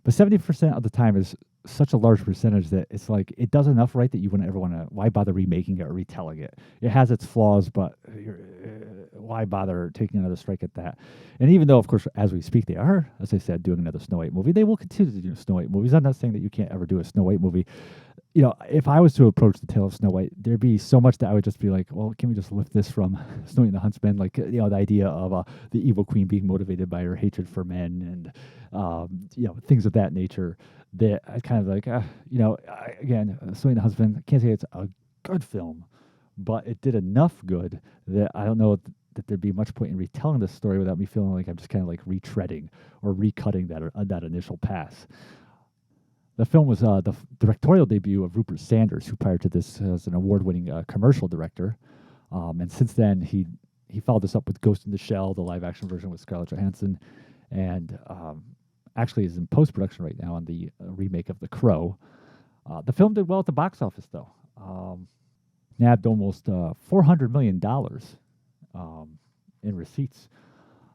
But 70% of the time is such a large percentage that it's like it does enough right that you wouldn't ever want to. Why bother remaking it or retelling it? It has its flaws, but why bother taking another strike at that? And even though, of course, as we speak, they are, as I said, doing another Snow White movie. They will continue to do Snow White movies. I'm not saying that you can't ever do a Snow White movie. If I was to approach the tale of Snow White, there'd be so much that I would just be like, well, can we just lift this from Snow White and the Huntsman? Like, the idea of the evil queen being motivated by her hatred for men and, things of that nature that I kind of like, again, Snow White and the Huntsman, I can't say it's a good film, but it did enough good that I don't know that there'd be much point in retelling this story without me feeling like I'm just kind of like retreading or recutting that initial pass. The film was the directorial debut of Rupert Sanders, who prior to this was an award-winning commercial director. And since then, he followed this up with Ghost in the Shell, the live-action version with Scarlett Johansson, and actually is in post-production right now on the remake of The Crow. The film did well at the box office, though. Nabbed almost $400 million in receipts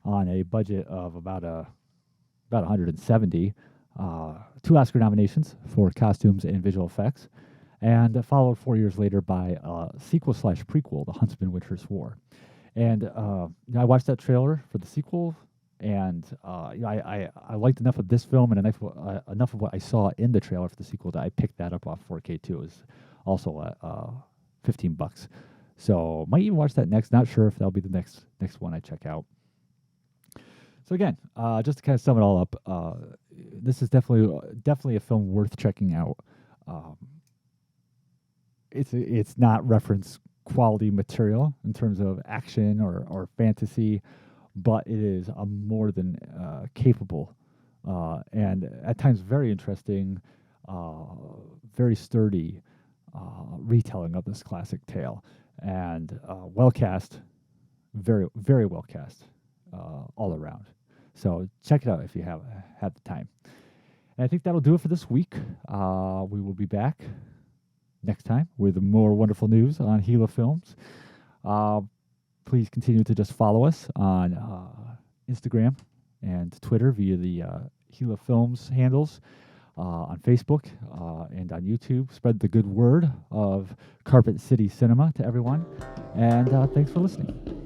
on a budget of about 170. 2 Oscar nominations for costumes and visual effects, and followed 4 years later by a sequel/prequel, The Huntsman Winter's War. And I watched that trailer for the sequel, and I liked enough of this film and enough of what I saw in the trailer for the sequel that I picked that up off 4K too. It was also at $15. So might even watch that next. Not sure if that'll be the next one I check out. So again, just to kind of sum it all up, this is definitely a film worth checking out. It's not reference quality material in terms of action or fantasy, but it is a more than capable and at times very interesting, very sturdy retelling of this classic tale, and well cast, very very well cast all around. So check it out if you have the time. And I think that'll do it for this week. We will be back next time with more wonderful news on Gila Films. Please continue to just follow us on Instagram and Twitter via the Gila Films handles, on Facebook and on YouTube. Spread the good word of Carpet City Cinema to everyone. And thanks for listening.